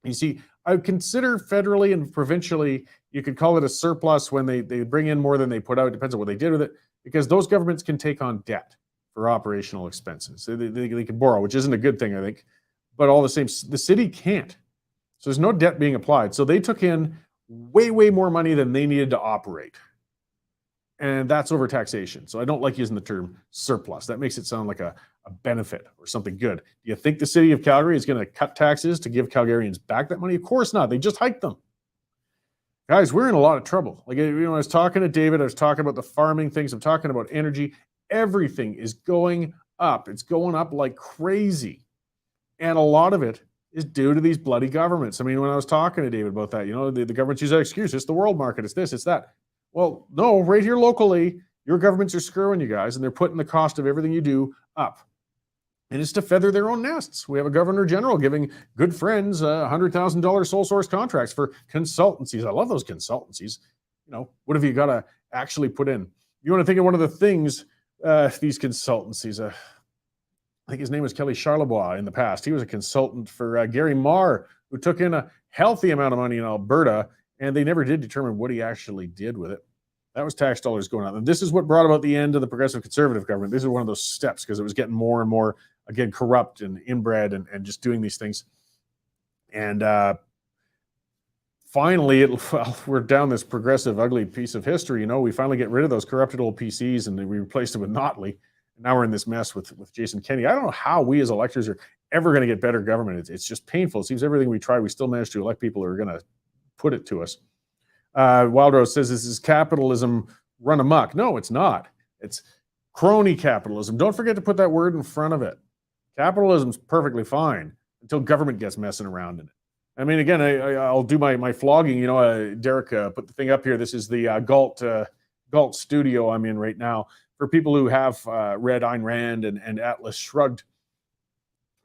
You see, I would consider federally and provincially, you could call it a surplus when they bring in more than they put out. It depends on what they did with it, because those governments can take on debt for operational expenses. They can borrow, which isn't a good thing, I think, but all the same, the city can't. So there's no debt being applied. So they took in way more money than they needed to operate. And that's overtaxation. So I don't like using the term surplus. That makes it sound like a benefit or something good. Do you think the city of Calgary is going to cut taxes to give Calgarians back that money? Of course not. They just hiked them. Guys, we're in a lot of trouble. Like, I was talking to David, I was talking about the farming things, I'm talking about energy. Everything is going up. It's going up like crazy. And a lot of it is due to these bloody governments. I mean, when I was talking to David about that, the governments use that excuse. It's the world market. It's this, it's that. Well, no, right here locally, your governments are screwing you guys, and they're putting the cost of everything you do up. And it's to feather their own nests. We have a Governor General giving good friends $100,000 sole source contracts for consultancies. I love those consultancies. What have you got to actually put in? You want to think of one of the things, these consultancies, I think his name was Kelly Charlebois in the past. He was a consultant for Gary Marr, who took in a healthy amount of money in Alberta, and they never did determine what he actually did with it. That was tax dollars going out. And this is what brought about the end of the progressive conservative government. This is one of those steps, because it was getting more and more, again, corrupt and inbred and just doing these things. And finally, we're down this progressive, ugly piece of history. We finally get rid of those corrupted old PCs, and we replaced it with Notley. Now we're in this mess with Jason Kenney. I don't know how we as electors are ever going to get better government. It's just painful. It seems everything we try, we still manage to elect people who are going to put it to us. Wild Rose says this is capitalism run amok. No, it's not. It's crony capitalism. Don't forget to put that word in front of it. Capitalism's perfectly fine until government gets messing around in it. I mean, again, I'll do my flogging. You know, Derek put the thing up here. This is the Galt studio I'm in right now. For people who have read Ayn Rand and Atlas Shrugged,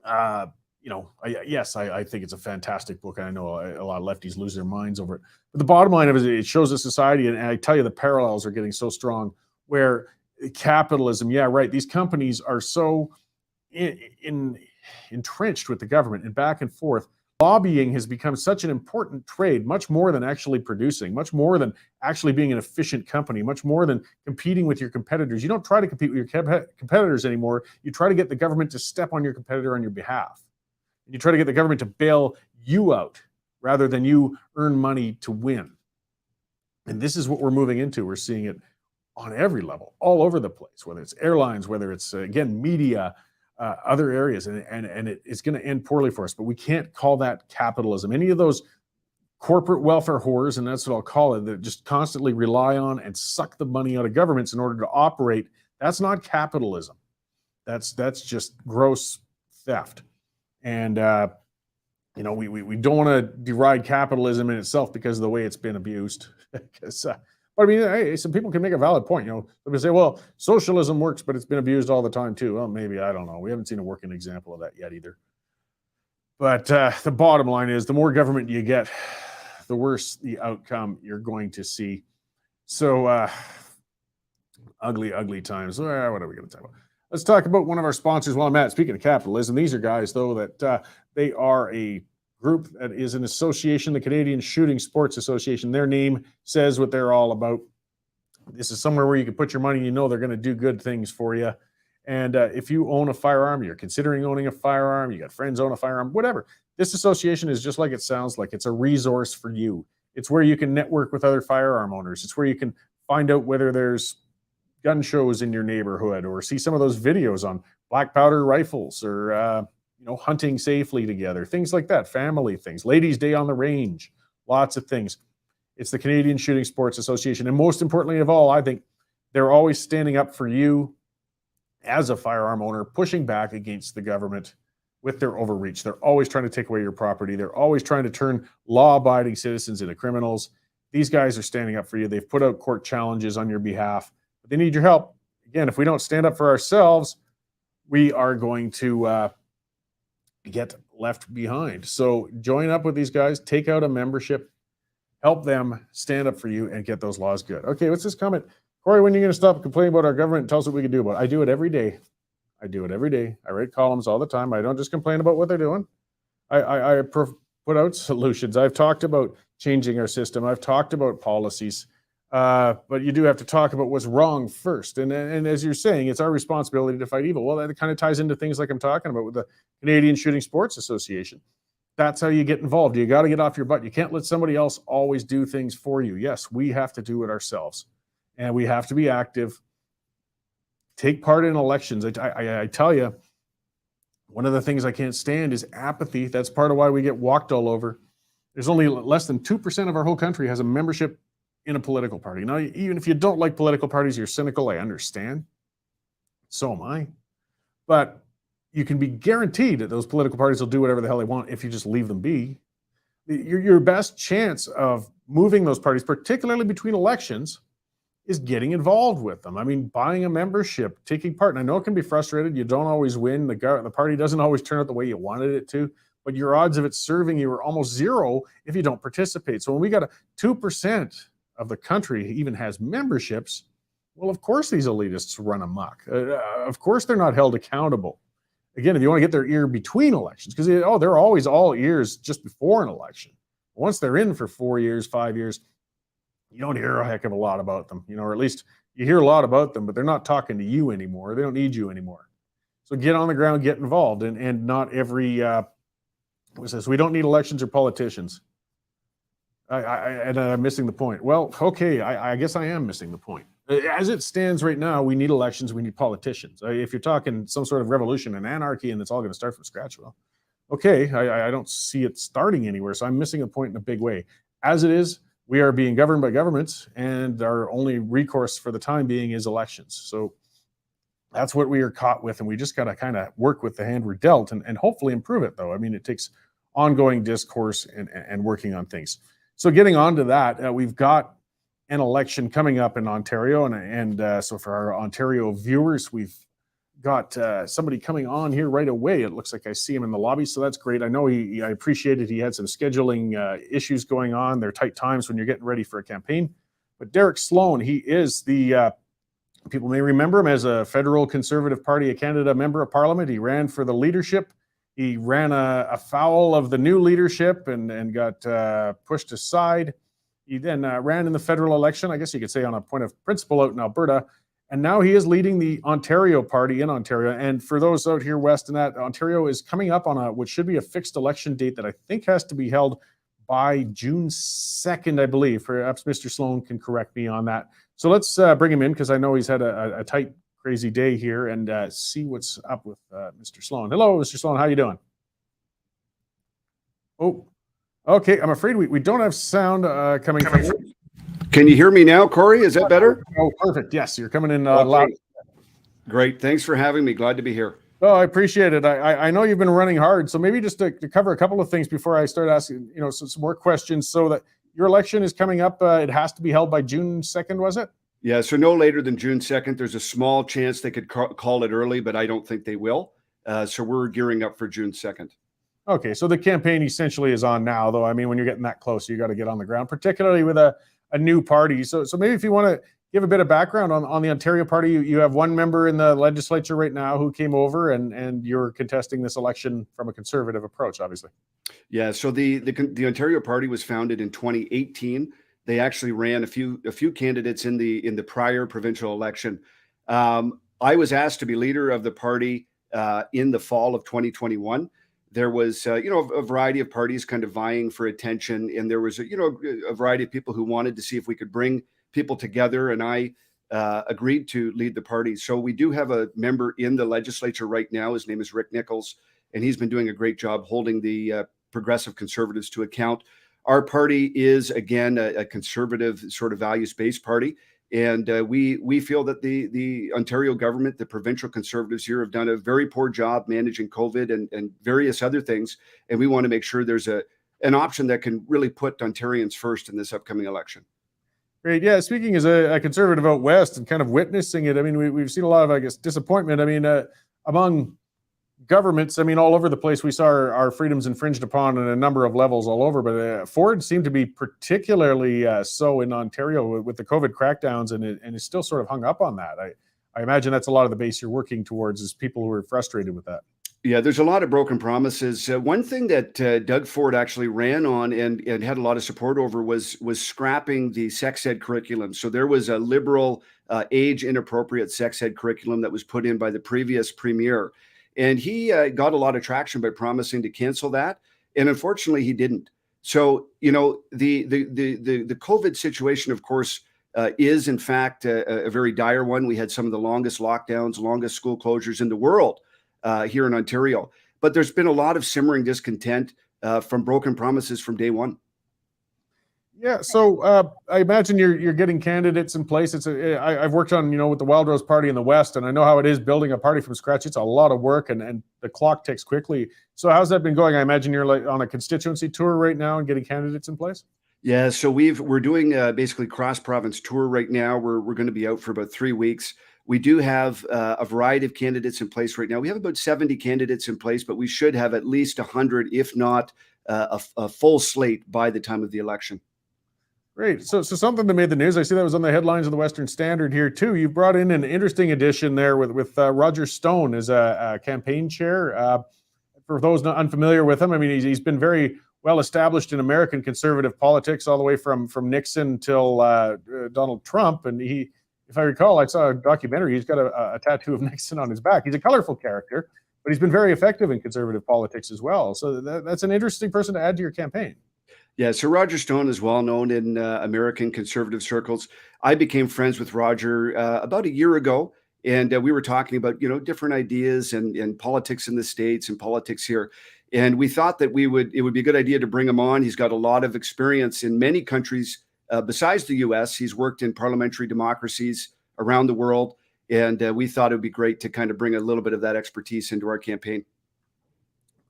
you know, I think it's a fantastic book. I know a lot of lefties lose their minds over it. But the bottom line of it is it shows a society, and I tell you, the parallels are getting so strong, where capitalism, yeah, right, these companies are so entrenched with the government and back and forth. Lobbying has become such an important trade, much more than actually producing, much more than actually being an efficient company, much more than competing with your competitors. You don't try to compete with your competitors anymore. You try to get the government to step on your competitor on your behalf. And you try to get the government to bail you out rather than you earn money to win. And this is what we're moving into. We're seeing it on every level, all over the place, whether it's airlines, whether it's, again, media, other areas, and it's going to end poorly for us. But we can't call that capitalism. Any of those corporate welfare whores, and that's what I'll call it, that just constantly rely on and suck the money out of governments in order to operate, that's not capitalism. That's just gross theft. And you know, we don't want to deride capitalism in itself because of the way it's been abused. Because but I mean, hey, some people can make a valid point. You know, they say, well, socialism works, but it's been abused all the time too. Well, maybe, I don't know. We haven't seen a working example of that yet either. But the bottom line is, the more government you get, the worse the outcome you're going to see. So ugly times. What are we going to talk about? Let's talk about one of our sponsors while I'm at. Speaking of capitalism, these are guys, though, that they are a group that is an association, the Canadian Shooting Sports Association. Their name says what they're all about. This is somewhere where you can put your money. You know they're going to do good things for you. And if you own a firearm, you're considering owning a firearm, you got friends own a firearm, whatever. This association is just like it sounds like. It's a resource for you. It's where you can network with other firearm owners. It's where you can find out whether there's gun shows in your neighborhood, or see some of those videos on black powder rifles, or you know, hunting safely together, things like that, family things, Ladies' Day on the range, lots of things. It's the Canadian Shooting Sports Association. And most importantly of all, I think they're always standing up for you as a firearm owner, pushing back against the government with their overreach. They're always trying to take away your property. They're always trying to turn law-abiding citizens into criminals. These guys are standing up for you. They've put out court challenges on your behalf, but they need your help. Again, if we don't stand up for ourselves, we are going to get left behind. So join up with these guys, take out a membership, help them stand up for you and get those laws good. Okay, what's this comment? Cory, when are you going to stop complaining about our government and tell us what we can do about it? I do it every day. I write columns all the time. I don't just complain about what they're doing. I put out solutions. I've talked about changing our system. I've talked about policies. But you do have to talk about what's wrong first. And as you're saying, it's our responsibility to fight evil. Well, that kind of ties into things like I'm talking about with the Canadian Shooting Sports Association. That's how you get involved. You got to get off your butt. You can't let somebody else always do things for you. Yes, we have to do it ourselves. And we have to be active. Take part in elections. I tell you, one of the things I can't stand is apathy. That's part of why we get walked all over. There's only less than 2% of our whole country has a membership in a political party. Now, even if you don't like political parties, you're cynical, I understand. So am I. But you can be guaranteed that those political parties will do whatever the hell they want if you just leave them be. Your best chance of moving those parties, particularly between elections, is getting involved with them. I mean, buying a membership, taking part. And I know it can be frustrated. You don't always win. The party doesn't always turn out the way you wanted it to. But your odds of it serving you are almost zero if you don't participate. So when we got a 2% of the country even has memberships, well, of course these elitists run amok. Of course they're not held accountable. Again, if you want to get their ear between elections, because they're always all ears just before an election. Once they're in for 4 years, 5 years, you don't hear a heck of a lot about them, or at least you hear a lot about them, but they're not talking to you anymore. They don't need you anymore. So get on the ground, get involved, and not every says we don't need elections or politicians. I'm missing the point. Well, okay, I guess I am missing the point. As it stands right now, we need elections, we need politicians. If you're talking some sort of revolution and anarchy and it's all going to start from scratch, well, okay, I don't see it starting anywhere. So I'm missing a point in a big way. As it is, we are being governed by governments, and our only recourse for the time being is elections. So that's what we are caught with, and we just got to kind of work with the hand we're dealt and hopefully improve it, though. I mean, it takes ongoing discourse and working on things. So getting on to that, we've got an election coming up in Ontario, and so for our Ontario viewers, we've got somebody coming on here right away. It looks like I see him in the lobby, so that's great. I know I appreciated he had some scheduling issues going on. They're tight times when you're getting ready for a campaign. But Derek Sloan, he is the people may remember him as a federal Conservative Party of Canada member of Parliament. He ran for the leadership. He ran afoul of the new leadership and got pushed aside. He then ran in the federal election, I guess you could say on a point of principle out in Alberta. And now he is leading the Ontario party in Ontario. And for those out here west in that, Ontario is coming up on what should be a fixed election date that I think has to be held by June 2nd, I believe. Perhaps Mr. Sloan can correct me on that. So let's bring him in, because I know he's had a tight, crazy day here, and see what's up with Mr. Sloan. Hello, Mr. Sloan. How you doing? Oh, okay. I'm afraid we don't have sound coming from you.
Can you hear me now, Cory? Is that better?
Oh, perfect. Yes, you're coming in loud.
Great. Thanks for having me. Glad to be here.
Oh, I appreciate it. I know you've been running hard, so maybe just to cover a couple of things before I start asking, some more questions. So that your election is coming up, it has to be held by June 2nd, was it?
Yeah, so no later than June 2nd. There's a small chance they could call it early, but I don't think they will. So we're gearing up for June 2nd.
Okay, so the campaign essentially is on now, though. I mean, when you're getting that close, you got to get on the ground, particularly with a new party. So maybe if you want to give a bit of background on the Ontario party, you have one member in the legislature right now who came over, and you're contesting this election from a conservative approach, obviously. Yeah,
so the Ontario party was founded in 2018. They actually ran a few candidates in the prior provincial election. I was asked to be leader of the party in the fall of 2021. There was, a variety of parties kind of vying for attention, and there was, a variety of people who wanted to see if we could bring people together, and I agreed to lead the party. So we do have a member in the legislature right now. His name is Rick Nichols, and he's been doing a great job holding the progressive conservatives to account. Our party is, again, a conservative sort of values-based party. And we feel that the Ontario government, the provincial conservatives here, have done a very poor job managing COVID and various other things. And we want to make sure there's an option that can really put Ontarians first in this upcoming election.
Great. Yeah. Speaking as a conservative out west and kind of witnessing it, I mean, we've seen a lot of, I guess, disappointment. I mean, among governments, I mean, all over the place, we saw our freedoms infringed upon in a number of levels all over, but Ford seemed to be particularly so in Ontario with the COVID crackdowns, and is still sort of hung up on that. I imagine that's a lot of the base you're working towards, is people who are frustrated with that.
Yeah, there's a lot of broken promises. One thing that Doug Ford actually ran on and had a lot of support over was scrapping the sex ed curriculum. So there was a liberal, age inappropriate sex ed curriculum that was put in by the previous premier. And he got a lot of traction by promising to cancel that. And unfortunately, he didn't. So, the COVID situation, of course, is in fact a very dire one. We had some of the longest lockdowns, longest school closures in the world here in Ontario. But there's been a lot of simmering discontent from broken promises from day one.
Yeah, so I imagine you're getting candidates in place. I've worked on, with the Wild Rose Party in the West, and I know how it is building a party from scratch. It's a lot of work, and the clock ticks quickly. So how's that been going? I imagine you're like on a constituency tour right now and getting candidates in place.
Yeah, so we're doing basically cross-province tour right now. We're going to be out for about 3 weeks. We do have a variety of candidates in place right now. We have about 70 candidates in place, but we should have at least 100, if not a full slate by the time of the election.
Great. So something that made the news. I see that was on the headlines of the Western Standard here too. You brought in an interesting addition there with Roger Stone as a campaign chair. For those not unfamiliar with him, I mean, he's been very well established in American conservative politics all the way from Nixon till Donald Trump. And he, if I recall, I saw a documentary. He's got a tattoo of Nixon on his back. He's a colorful character, but he's been very effective in conservative politics as well. So that's an interesting person to add to your campaign.
Yeah, so Roger Stone is well known in American conservative circles. I became friends with Roger about a year ago, and we were talking about different ideas and politics in the States and politics here. And we thought that it would be a good idea to bring him on. He's got a lot of experience in many countries besides the U.S. He's worked in parliamentary democracies around the world, and we thought it would be great to kind of bring a little bit of that expertise into our campaign.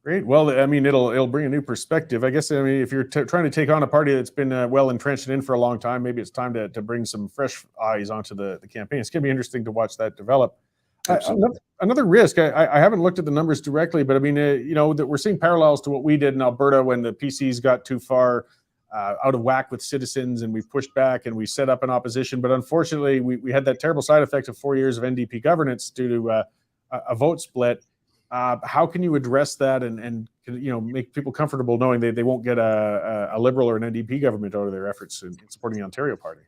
Great. Well, I mean, it'll bring a new perspective. I guess, I mean, if you're trying to take on a party that's been well entrenched in for a long time, maybe it's time to bring some fresh eyes onto the campaign. It's going to be interesting to watch that develop. Another risk, I haven't looked at the numbers directly, but I mean, that we're seeing parallels to what we did in Alberta when the PCs got too far out of whack with citizens, and we pushed back and we set up an opposition. But unfortunately, we had that terrible side effect of 4 years of NDP governance due to a vote split. How can you address that and make people comfortable knowing they won't get a Liberal or an NDP government out of their efforts in supporting the Ontario Party?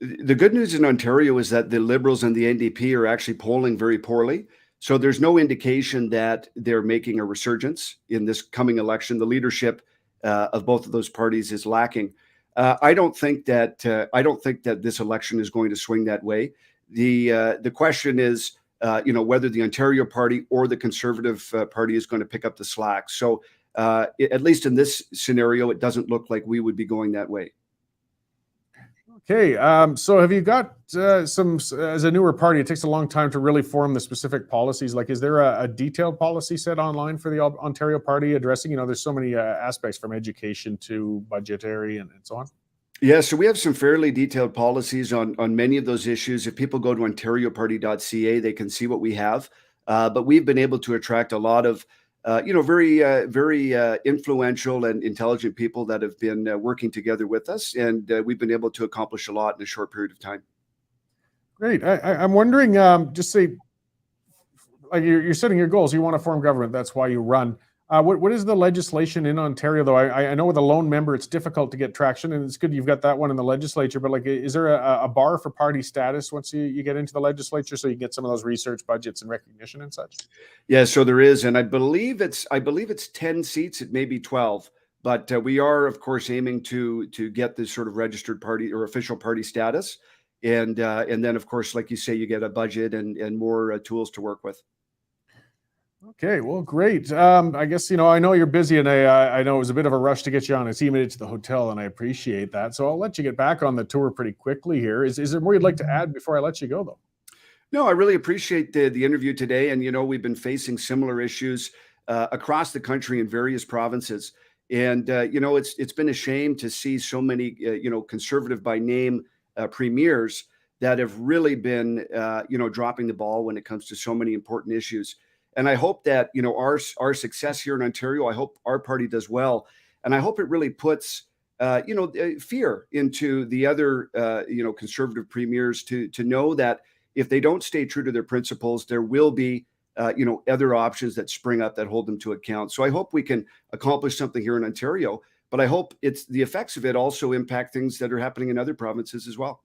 The good news in Ontario is that the Liberals and the NDP are actually polling very poorly. So there's no indication that they're making a resurgence in this coming election. The leadership of both of those parties is lacking. I don't think that this election is going to swing that way. The question is, whether the Ontario Party or the Conservative Party is going to pick up the slack. So at least in this scenario, it doesn't look like we would be going that way.
Okay, so have you got some, as a newer party, it takes a long time to really form the specific policies. Like, is there a detailed policy set online for the Ontario Party addressing, there's so many aspects from education to budgetary and so on?
Yeah, so we have some fairly detailed policies on many of those issues. If people go to ontarioparty.ca, they can see what we have. But we've been able to attract a lot of, very influential and intelligent people that have been working together with us, and we've been able to accomplish a lot in a short period of time.
Great. I'm wondering, just say, like you're setting your goals. You want to form government. That's why you run. What is the legislation in Ontario, though? I know with a lone member, it's difficult to get traction, and it's good you've got that one in the legislature. But like, is there a bar for party status once you get into the legislature, so you get some of those research budgets and recognition and such?
Yeah, so there is, and I believe it's 10 seats. It may be 12, but we are, of course, aiming to get this sort of registered party or official party status, and then, of course, like you say, you get a budget and more tools to work with.
Okay, well, great. I guess, I know you're busy, and I know it was a bit of a rush to get you on. I see you made it to the hotel, and I appreciate that. So I'll let you get back on the tour pretty quickly here. Is there more you'd like to add before I let you go, though?
No, I really appreciate the interview today. And, we've been facing similar issues across the country in various provinces. And, it's been a shame to see so many, conservative by name premiers that have really been, dropping the ball when it comes to so many important issues. And I hope that, our success here in Ontario, I hope our party does well. And I hope it really puts, fear into the other, conservative premiers to know that if they don't stay true to their principles, there will be, other options that spring up that hold them to account. So I hope we can accomplish something here in Ontario, but I hope the effects of it also impact things that are happening in other provinces as well.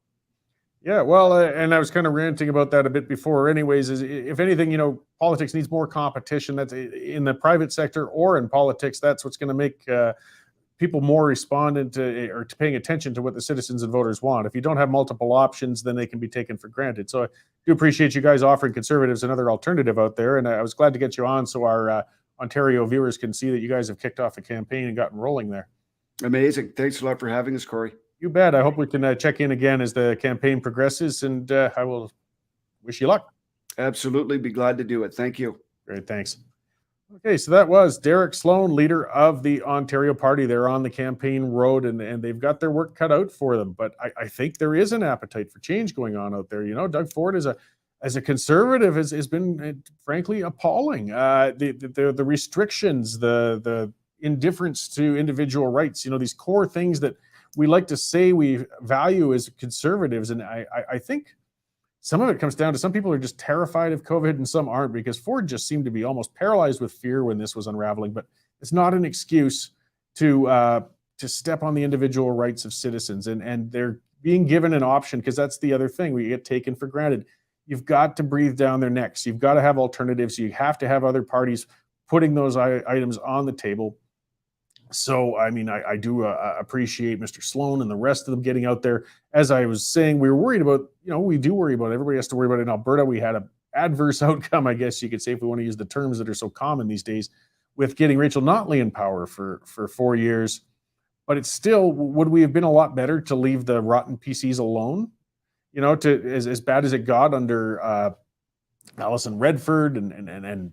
Yeah, well, and I was kind of ranting about that a bit before anyways, is if anything, politics needs more competition. That's in the private sector or in politics. That's what's going to make people more respondent to paying attention to what the citizens and voters want. If you don't have multiple options, then they can be taken for granted. So I do appreciate you guys offering Conservatives another alternative out there. And I was glad to get you on so our Ontario viewers can see that you guys have kicked off a campaign and gotten rolling there.
Amazing. Thanks a lot for having us, Cory.
You bet. I hope we can check in again as the campaign progresses, and I will wish you luck.
Absolutely. Be glad to do it. Thank you.
Great. Thanks. Okay, so that was Derek Sloan, leader of the Ontario Party. They're on the campaign road, and they've got their work cut out for them. But I think there is an appetite for change going on out there. Doug Ford as a conservative has been frankly appalling. The restrictions, the indifference to individual rights, these core things that we like to say we value as conservatives. And I think some of it comes down to some people are just terrified of COVID and some aren't, because Ford just seemed to be almost paralyzed with fear when this was unraveling. But it's not an excuse to step on the individual rights of citizens. And they're being given an option, because that's the other thing. We get taken for granted. You've got to breathe down their necks. You've got to have alternatives. You have to have other parties putting those items on the table. So, I mean, I do appreciate Mr. Sloan and the rest of them getting out there. As I was saying, we were worried about, we do worry about, everybody has to worry about it in Alberta. We had an adverse outcome, I guess you could say, if we want to use the terms that are so common these days, with getting Rachel Notley in power for 4 years. But it's still, would we have been a lot better to leave the rotten PCs alone? As bad as it got under Alison Redford and Ed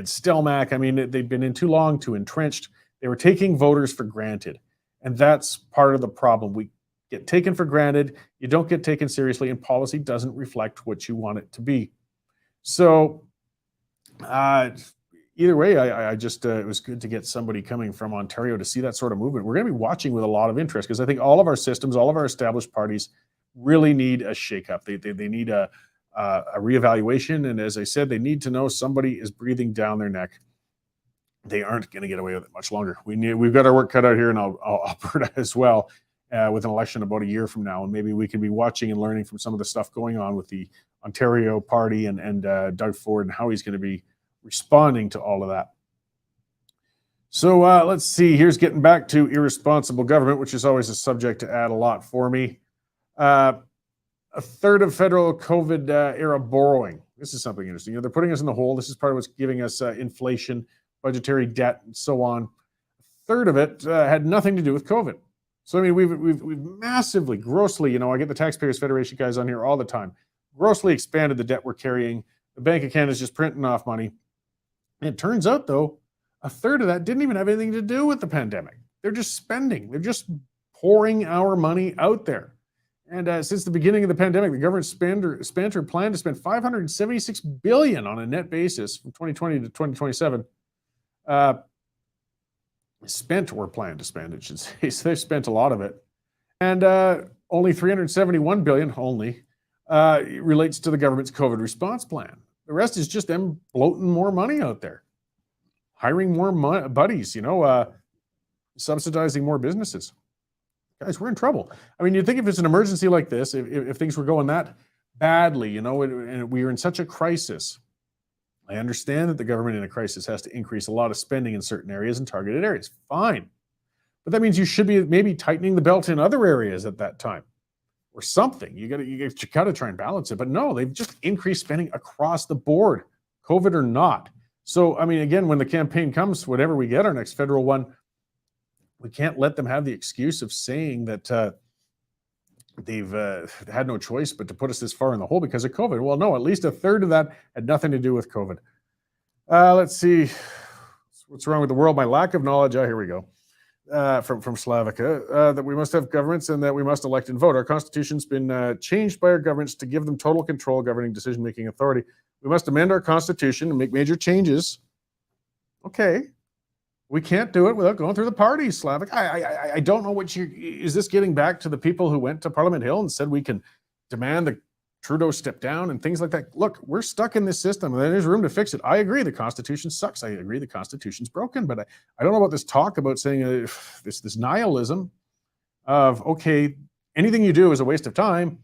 Stelmach. I mean, they've been in too long, too entrenched. They were taking voters for granted. And that's part of the problem. We get taken for granted. You don't get taken seriously, and policy doesn't reflect what you want it to be. So either way, I just, it was good to get somebody coming from Ontario to see that sort of movement. We're going to be watching with a lot of interest because I think all of our systems, all of our established parties really need a shakeup. They need a reevaluation. And as I said, they need to know somebody is breathing down their neck. They aren't going to get away with it much longer. We've got our work cut out here in Alberta as well, with an election about a year from now. And maybe we can be watching and learning from some of the stuff going on with the Ontario party and Doug Ford and how he's going to be responding to all of that. So let's see. Here's getting back to irresponsible government, which is always a subject to add a lot for me. A third of federal COVID era borrowing. This is something interesting. They're putting us in the hole. This is part of what's giving us inflation, budgetary debt, and so on. A third of it had nothing to do with COVID. So I mean, we've massively, grossly. I get the Taxpayers Federation guys on here all the time. Grossly expanded the debt we're carrying. The Bank of Canada is just printing off money. And it turns out, though, a third of that didn't even have anything to do with the pandemic. They're just spending. They're just pouring our money out there. And since the beginning of the pandemic, the government spent or planned to spend $576 billion on a net basis from 2020 to 2027. Spent or planned to spend, it should say. So they've spent a lot of it. And only $371 billion relates to the government's COVID response plan. The rest is just them bloating more money out there, hiring more buddies, subsidizing more businesses. Guys, we're in trouble. I mean, you'd think if it's an emergency like this, if things were going that badly, and we were in such a crisis, I understand that the government in a crisis has to increase a lot of spending in certain areas and targeted areas. Fine. But that means you should be maybe tightening the belt in other areas at that time or something. You got to try and balance it. But no, they've just increased spending across the board, COVID or not. So, I mean, again, when the campaign comes, whatever we get, our next federal one, we can't let them have the excuse of saying that they've had no choice but to put us this far in the hole because of COVID. Well, no, at least a third of that had nothing to do with COVID. Let's see. What's wrong with the world? My lack of knowledge. Here we go. From Slavica, that we must have governments and that we must elect and vote. Our constitution's been changed by our governments to give them total control governing decision-making authority. We must amend our constitution and make major changes. Okay. We can't do it without going through the parties, Slavic. I don't know is this getting back to the people who went to Parliament Hill and said we can demand that Trudeau step down and things like that? Look, we're stuck in this system and there's room to fix it. I agree the Constitution sucks. I agree the Constitution's broken, but I don't know about this talk about saying this nihilism of, okay, anything you do is a waste of time,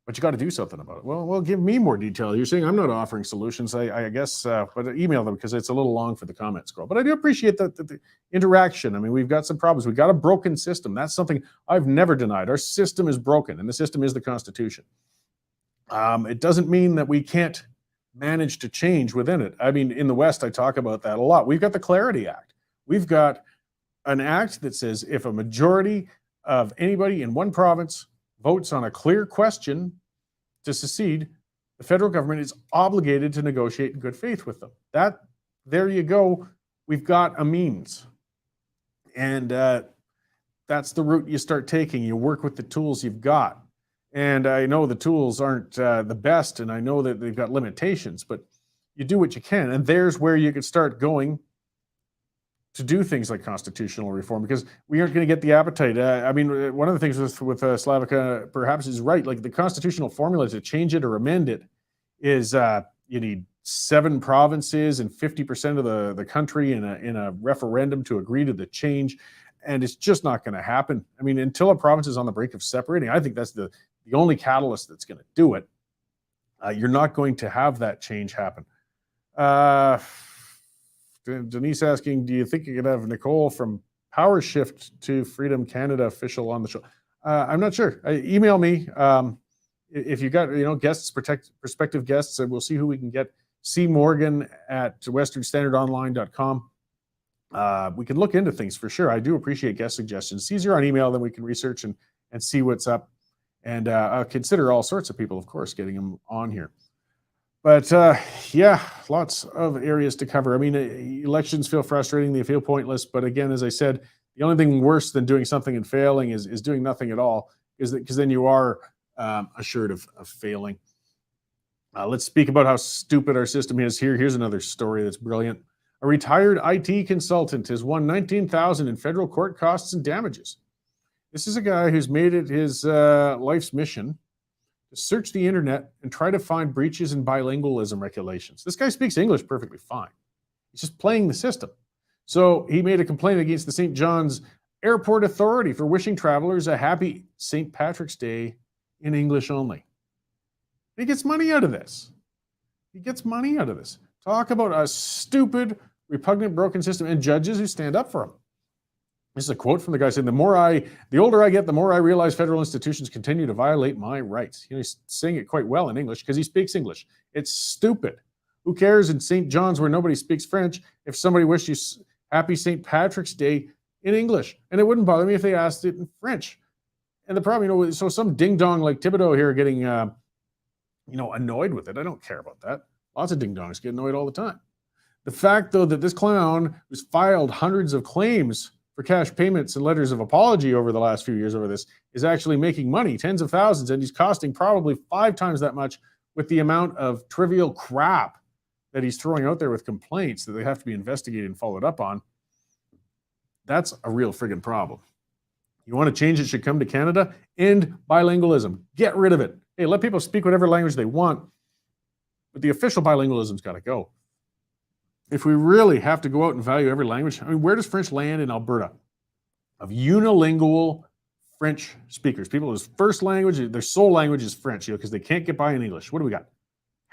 but you got to do something about it. Well, give me more detail. You're saying I'm not offering solutions, I guess, but email them because it's a little long for the comment scroll. But I do appreciate the interaction. I mean, we've got some problems. We've got a broken system. That's something I've never denied. Our system is broken, and the system is the Constitution. It doesn't mean that we can't manage to change within it. I mean, in the West, I talk about that a lot. We've got the Clarity Act. We've got an act that says if a majority of anybody in one province votes on a clear question to secede, the federal government is obligated to negotiate in good faith with them. There you go. We've got a means. And that's the route you start taking. You work with the tools you've got. And I know the tools aren't the best, and I know that they've got limitations, but you do what you can. And there's where you could start going to do things like constitutional reform, because we aren't going to get the appetite. I mean, one of the things with Slavica perhaps is right. Like the constitutional formula to change it or amend it is you need 7 provinces and 50% of the country in a referendum to agree to the change. And it's just not going to happen. I mean, until a province is on the brink of separating, I think that's the only catalyst that's going to do it. You're not going to have that change happen. Denise asking, do you think you could have Nicole from power shift to Freedom Canada official on the show? I'm not sure. Email me if you got guests, prospective guests, and we'll see who we can get. cmorgan@westernstandardonline.com. We can look into things for sure. I do appreciate guest suggestions. It's easier on email, then we can research and see what's up. And I'll consider all sorts of people, of course, getting them on here. But yeah, lots of areas to cover. I mean, elections feel frustrating. They feel pointless. But again, as I said, the only thing worse than doing something and failing is doing nothing at all, because then you are assured of failing. Let's speak about how stupid our system is here. Here's another story that's brilliant. A retired IT consultant has won $19,000 in federal court costs and damages. This is a guy who's made it his life's mission to search the internet and try to find breaches in bilingualism regulations. This guy speaks English perfectly fine. He's just playing the system. So he made a complaint against the St. John's Airport Authority for wishing travelers a happy St. Patrick's Day in English only. He gets money out of this. Talk about a stupid, repugnant, broken system, and judges who stand up for him. This is a quote from the guy saying, the older I get, the more I realize federal institutions continue to violate my rights. He's saying it quite well in English because he speaks English. It's stupid. Who cares in St. John's, where nobody speaks French, if somebody wished you happy St. Patrick's Day in English? And it wouldn't bother me if they asked it in French. And the problem, so some ding-dong like Thibodeau here getting, annoyed with it. I don't care about that. Lots of ding-dongs get annoyed all the time. The fact, though, that this clown who's filed hundreds of claims for cash payments and letters of apology over the last few years over this is actually making money, tens of thousands, and he's costing probably 5 times that much with the amount of trivial crap that he's throwing out there with complaints that they have to be investigated and followed up on. That's a real friggin' problem. You want to change it, should come to Canada. End bilingualism. Get rid of it. Hey, let people speak whatever language they want, but the official bilingualism's got to go. If we really have to go out and value every language, I mean, where does French land in Alberta? Of unilingual French speakers, people whose first language, their sole language is French, because they can't get by in English. What do we got?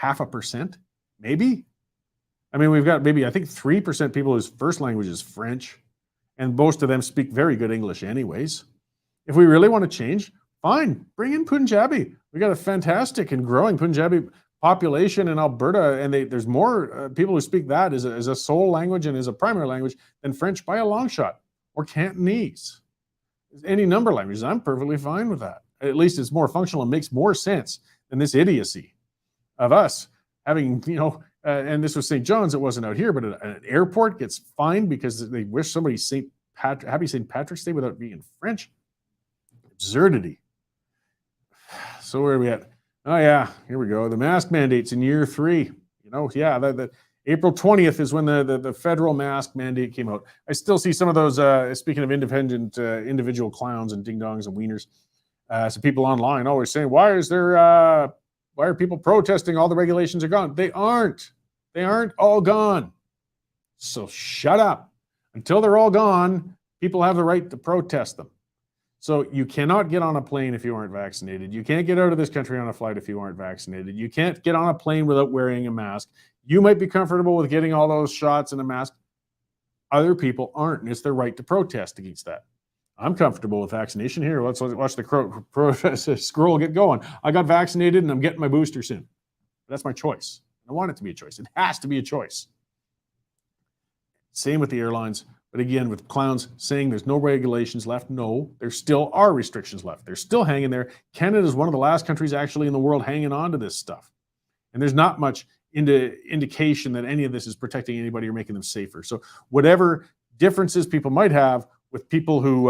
0.5%? Maybe? I mean, we've got maybe, I think 3% people whose first language is French, and most of them speak very good English anyways. If we really want to change, fine, bring in Punjabi. We got a fantastic and growing Punjabi population in Alberta, and there's more people who speak that as a sole language and as a primary language than French by a long shot, or Cantonese. Any number of languages, I'm perfectly fine with that. At least it's more functional and makes more sense than this idiocy of us having, and this was St. John's, it wasn't out here, but an airport gets fined because they wish somebody happy St. Patrick's Day without being French. Absurdity. So where are we at? Oh yeah, here we go. The mask mandates in year 3. The April 20th is when the federal mask mandate came out. I still see some of those, speaking of independent individual clowns and ding-dongs and wieners, some people online always saying, why are people protesting? All the regulations are gone. They aren't all gone. So shut up. Until they're all gone, people have the right to protest them. So you cannot get on a plane if you aren't vaccinated. You can't get out of this country on a flight if you aren't vaccinated. You can't get on a plane without wearing a mask. You might be comfortable with getting all those shots and a mask. Other people aren't, and it's their right to protest against that. I'm comfortable with vaccination here. Let's watch the scroll get going. I got vaccinated and I'm getting my booster soon. That's my choice. I want it to be a choice. It has to be a choice. Same with the airlines. But again, with clowns saying there's no regulations left, no, there still are restrictions left. They're still hanging there. Canada is one of the last countries actually in the world hanging on to this stuff. And there's not much indication that any of this is protecting anybody or making them safer. So whatever differences people might have with people who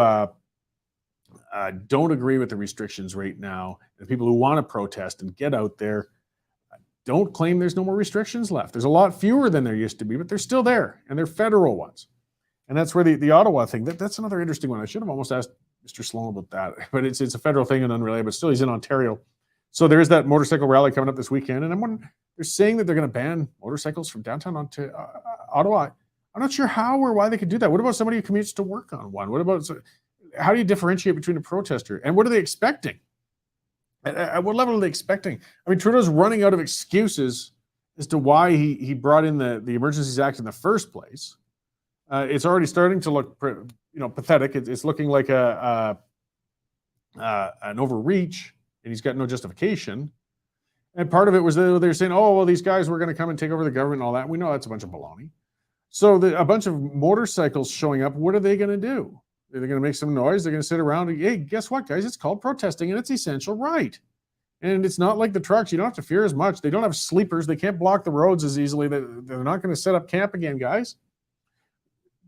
don't agree with the restrictions right now, and people who want to protest and get out there, don't claim there's no more restrictions left. There's a lot fewer than there used to be, but they're still there, and they're federal ones. And that's where the Ottawa thing, that's another interesting one. I should have almost asked Mr. Sloan about that, but it's a federal thing and unrelated, but still he's in Ontario. So there is that motorcycle rally coming up this weekend, and I'm wondering, they're saying that they're going to ban motorcycles from downtown onto Ottawa. I'm not sure how or why they could do that. What about somebody who commutes to work on one? What about, how do you differentiate between a protester? And what are they expecting? At what level are they expecting? I mean, Trudeau's running out of excuses as to why he brought in the Emergencies Act in the first place. It's already starting to look, pathetic. It's looking like an overreach, and he's got no justification. And part of it was they're saying, oh, well, these guys were going to come and take over the government and all that. We know that's a bunch of baloney. So a bunch of motorcycles showing up, what are they going to do? They're going to make some noise. They're going to sit around and, hey, guess what, guys? It's called protesting, and it's essential right. And it's not like the trucks. You don't have to fear as much. They don't have sleepers. They can't block the roads as easily. They're not going to set up camp again, guys.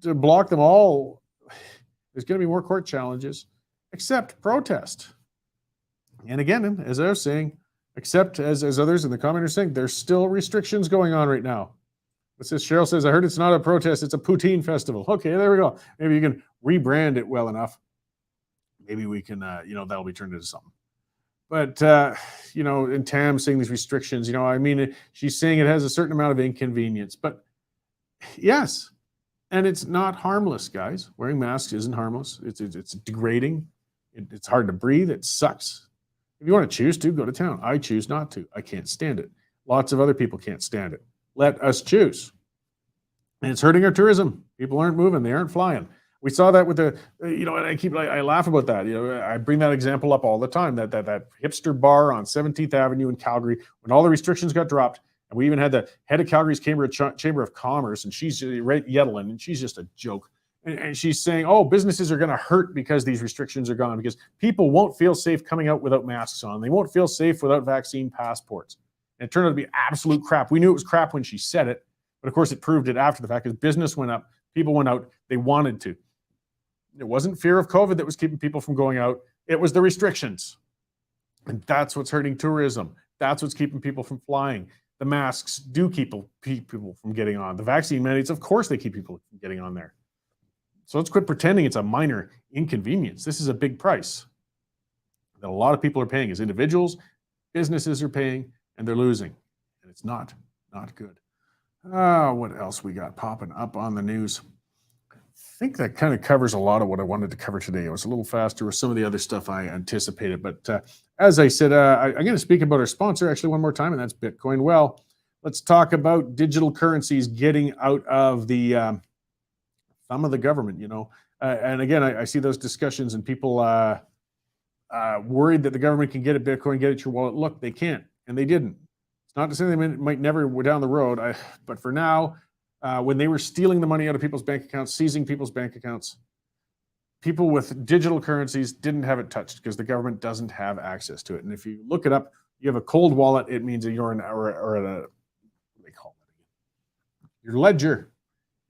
To block them all, there's going to be more court challenges, except protest. And again, as I was saying, except as others in the comment are saying, there's still restrictions going on right now. Cheryl says, I heard it's not a protest, it's a poutine festival. Okay, there we go. Maybe you can rebrand it well enough. Maybe we can, that'll be turned into something. But, and Tam saying these restrictions, she's saying it has a certain amount of inconvenience. But yes, and it's not harmless, guys. Wearing masks isn't harmless. It's degrading. It's hard to breathe. It sucks. If you want to choose to, go to town. I choose not to. I can't stand it. Lots of other people can't stand it. Let us choose. And it's hurting our tourism. People aren't moving. They aren't flying. We saw that with and I laugh about that. I bring that example up all the time, that hipster bar on 17th Avenue in Calgary, when all the restrictions got dropped, and we even had the head of Calgary's Chamber of Commerce, and she's right, Yedlin, and she's just a joke. And she's saying, oh, businesses are going to hurt because these restrictions are gone, because people won't feel safe coming out without masks on. They won't feel safe without vaccine passports. And it turned out to be absolute crap. We knew it was crap when she said it, but of course it proved it after the fact, because business went up, people went out, they wanted to. It wasn't fear of COVID that was keeping people from going out. It was the restrictions. And that's what's hurting tourism. That's what's keeping people from flying. The masks do keep people from getting on. The vaccine mandates, of course, they keep people from getting on there. So let's quit pretending it's a minor inconvenience. This is a big price that a lot of people are paying as individuals, businesses are paying, and they're losing. And it's not good. What else we got popping up on the news? I think that kind of covers a lot of what I wanted to cover today. It was a little faster with some of the other stuff I anticipated. But as I said, I'm going to speak about our sponsor actually one more time, and that's Bitcoin Well. Let's talk about digital currencies getting out of the thumb of the government, and again, I see those discussions and people worried that the government can get at Bitcoin, get at your wallet. Look, they can't, and they didn't. It's not to say they might never go down the road, but for now, when they were stealing the money out of people's bank accounts, seizing people's bank accounts, people with digital currencies didn't have it touched because the government doesn't have access to it. And if you look it up, you have a cold wallet, it means that you're what do they call it? Your ledger.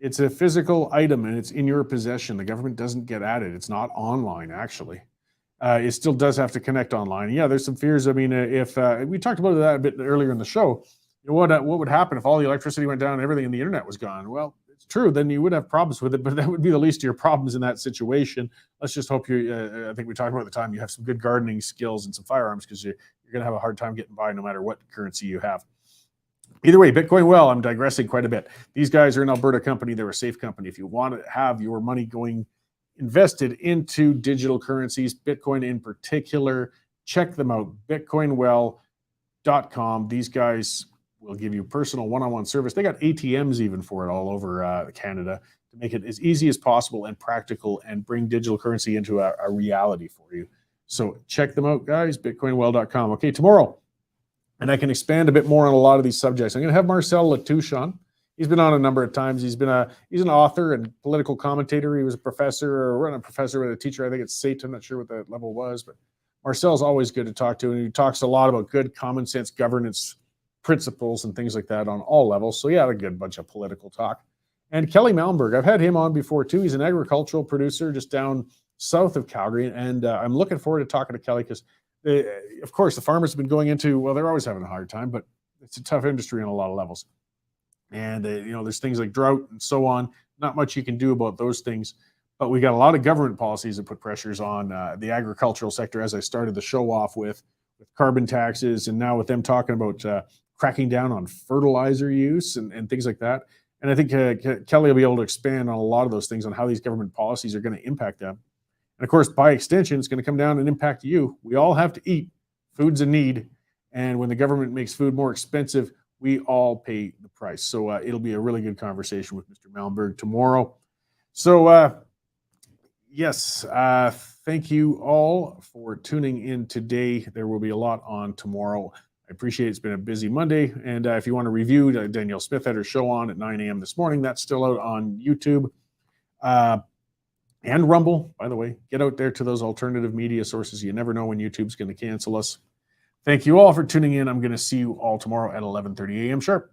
It's a physical item and it's in your possession. The government doesn't get at it. It's not online, actually. It still does have to connect online. Yeah, there's some fears. I mean, if we talked about that a bit earlier in the show, what would happen if all the electricity went down and everything in the internet was gone? Well, it's true. Then you would have problems with it, but that would be the least of your problems in that situation. Let's just hope I think we talked about at the time, you have some good gardening skills and some firearms, because you're going to have a hard time getting by no matter what currency you have. Either way, Bitcoin Well, I'm digressing quite a bit. These guys are an Alberta company. They're a safe company. If you want to have your money going invested into digital currencies, Bitcoin in particular, check them out, bitcoinwell.com. These guys will give you personal one-on-one service. They got ATMs even for it all over Canada to make it as easy as possible and practical and bring digital currency into a reality for you. So check them out, guys, bitcoinwell.com. Okay, tomorrow, and I can expand a bit more on a lot of these subjects. I'm going to have Marcel Latouche on. He's been on a number of times. He's an author and political commentator. He was a professor, or not a professor, but a teacher. I think it's SAIT. I'm not sure what that level was, but Marcel's always good to talk to, and he talks a lot about good common sense governance principles and things like that on all levels. So yeah, a good bunch of political talk. And Kelly Malmberg, I've had him on before too. He's an agricultural producer just down south of Calgary, and I'm looking forward to talking to Kelly because, of course, the farmers have been going into, well, they're always having a hard time, but it's a tough industry on a lot of levels. And, there's things like drought and so on. Not much you can do about those things. But we got a lot of government policies that put pressures on the agricultural sector, as I started the show off with carbon taxes, and now with them talking about cracking down on fertilizer use and things like that. And I think Kelly will be able to expand on a lot of those things, on how these government policies are going to impact them. And of course, by extension, it's going to come down and impact you. We all have to eat. Food's a need. And when the government makes food more expensive, we all pay the price. So it'll be a really good conversation with Mr. Malmberg tomorrow. So, yes, thank you all for tuning in today. There will be a lot on tomorrow. I appreciate it's been a busy Monday. And if you want to review, Danielle Smith had her show on at 9 a.m. this morning. That's still out on YouTube and Rumble, by the way. Get out there to those alternative media sources. You never know when YouTube's going to cancel us. Thank you all for tuning in. I'm going to see you all tomorrow at 11:30 a.m. sharp.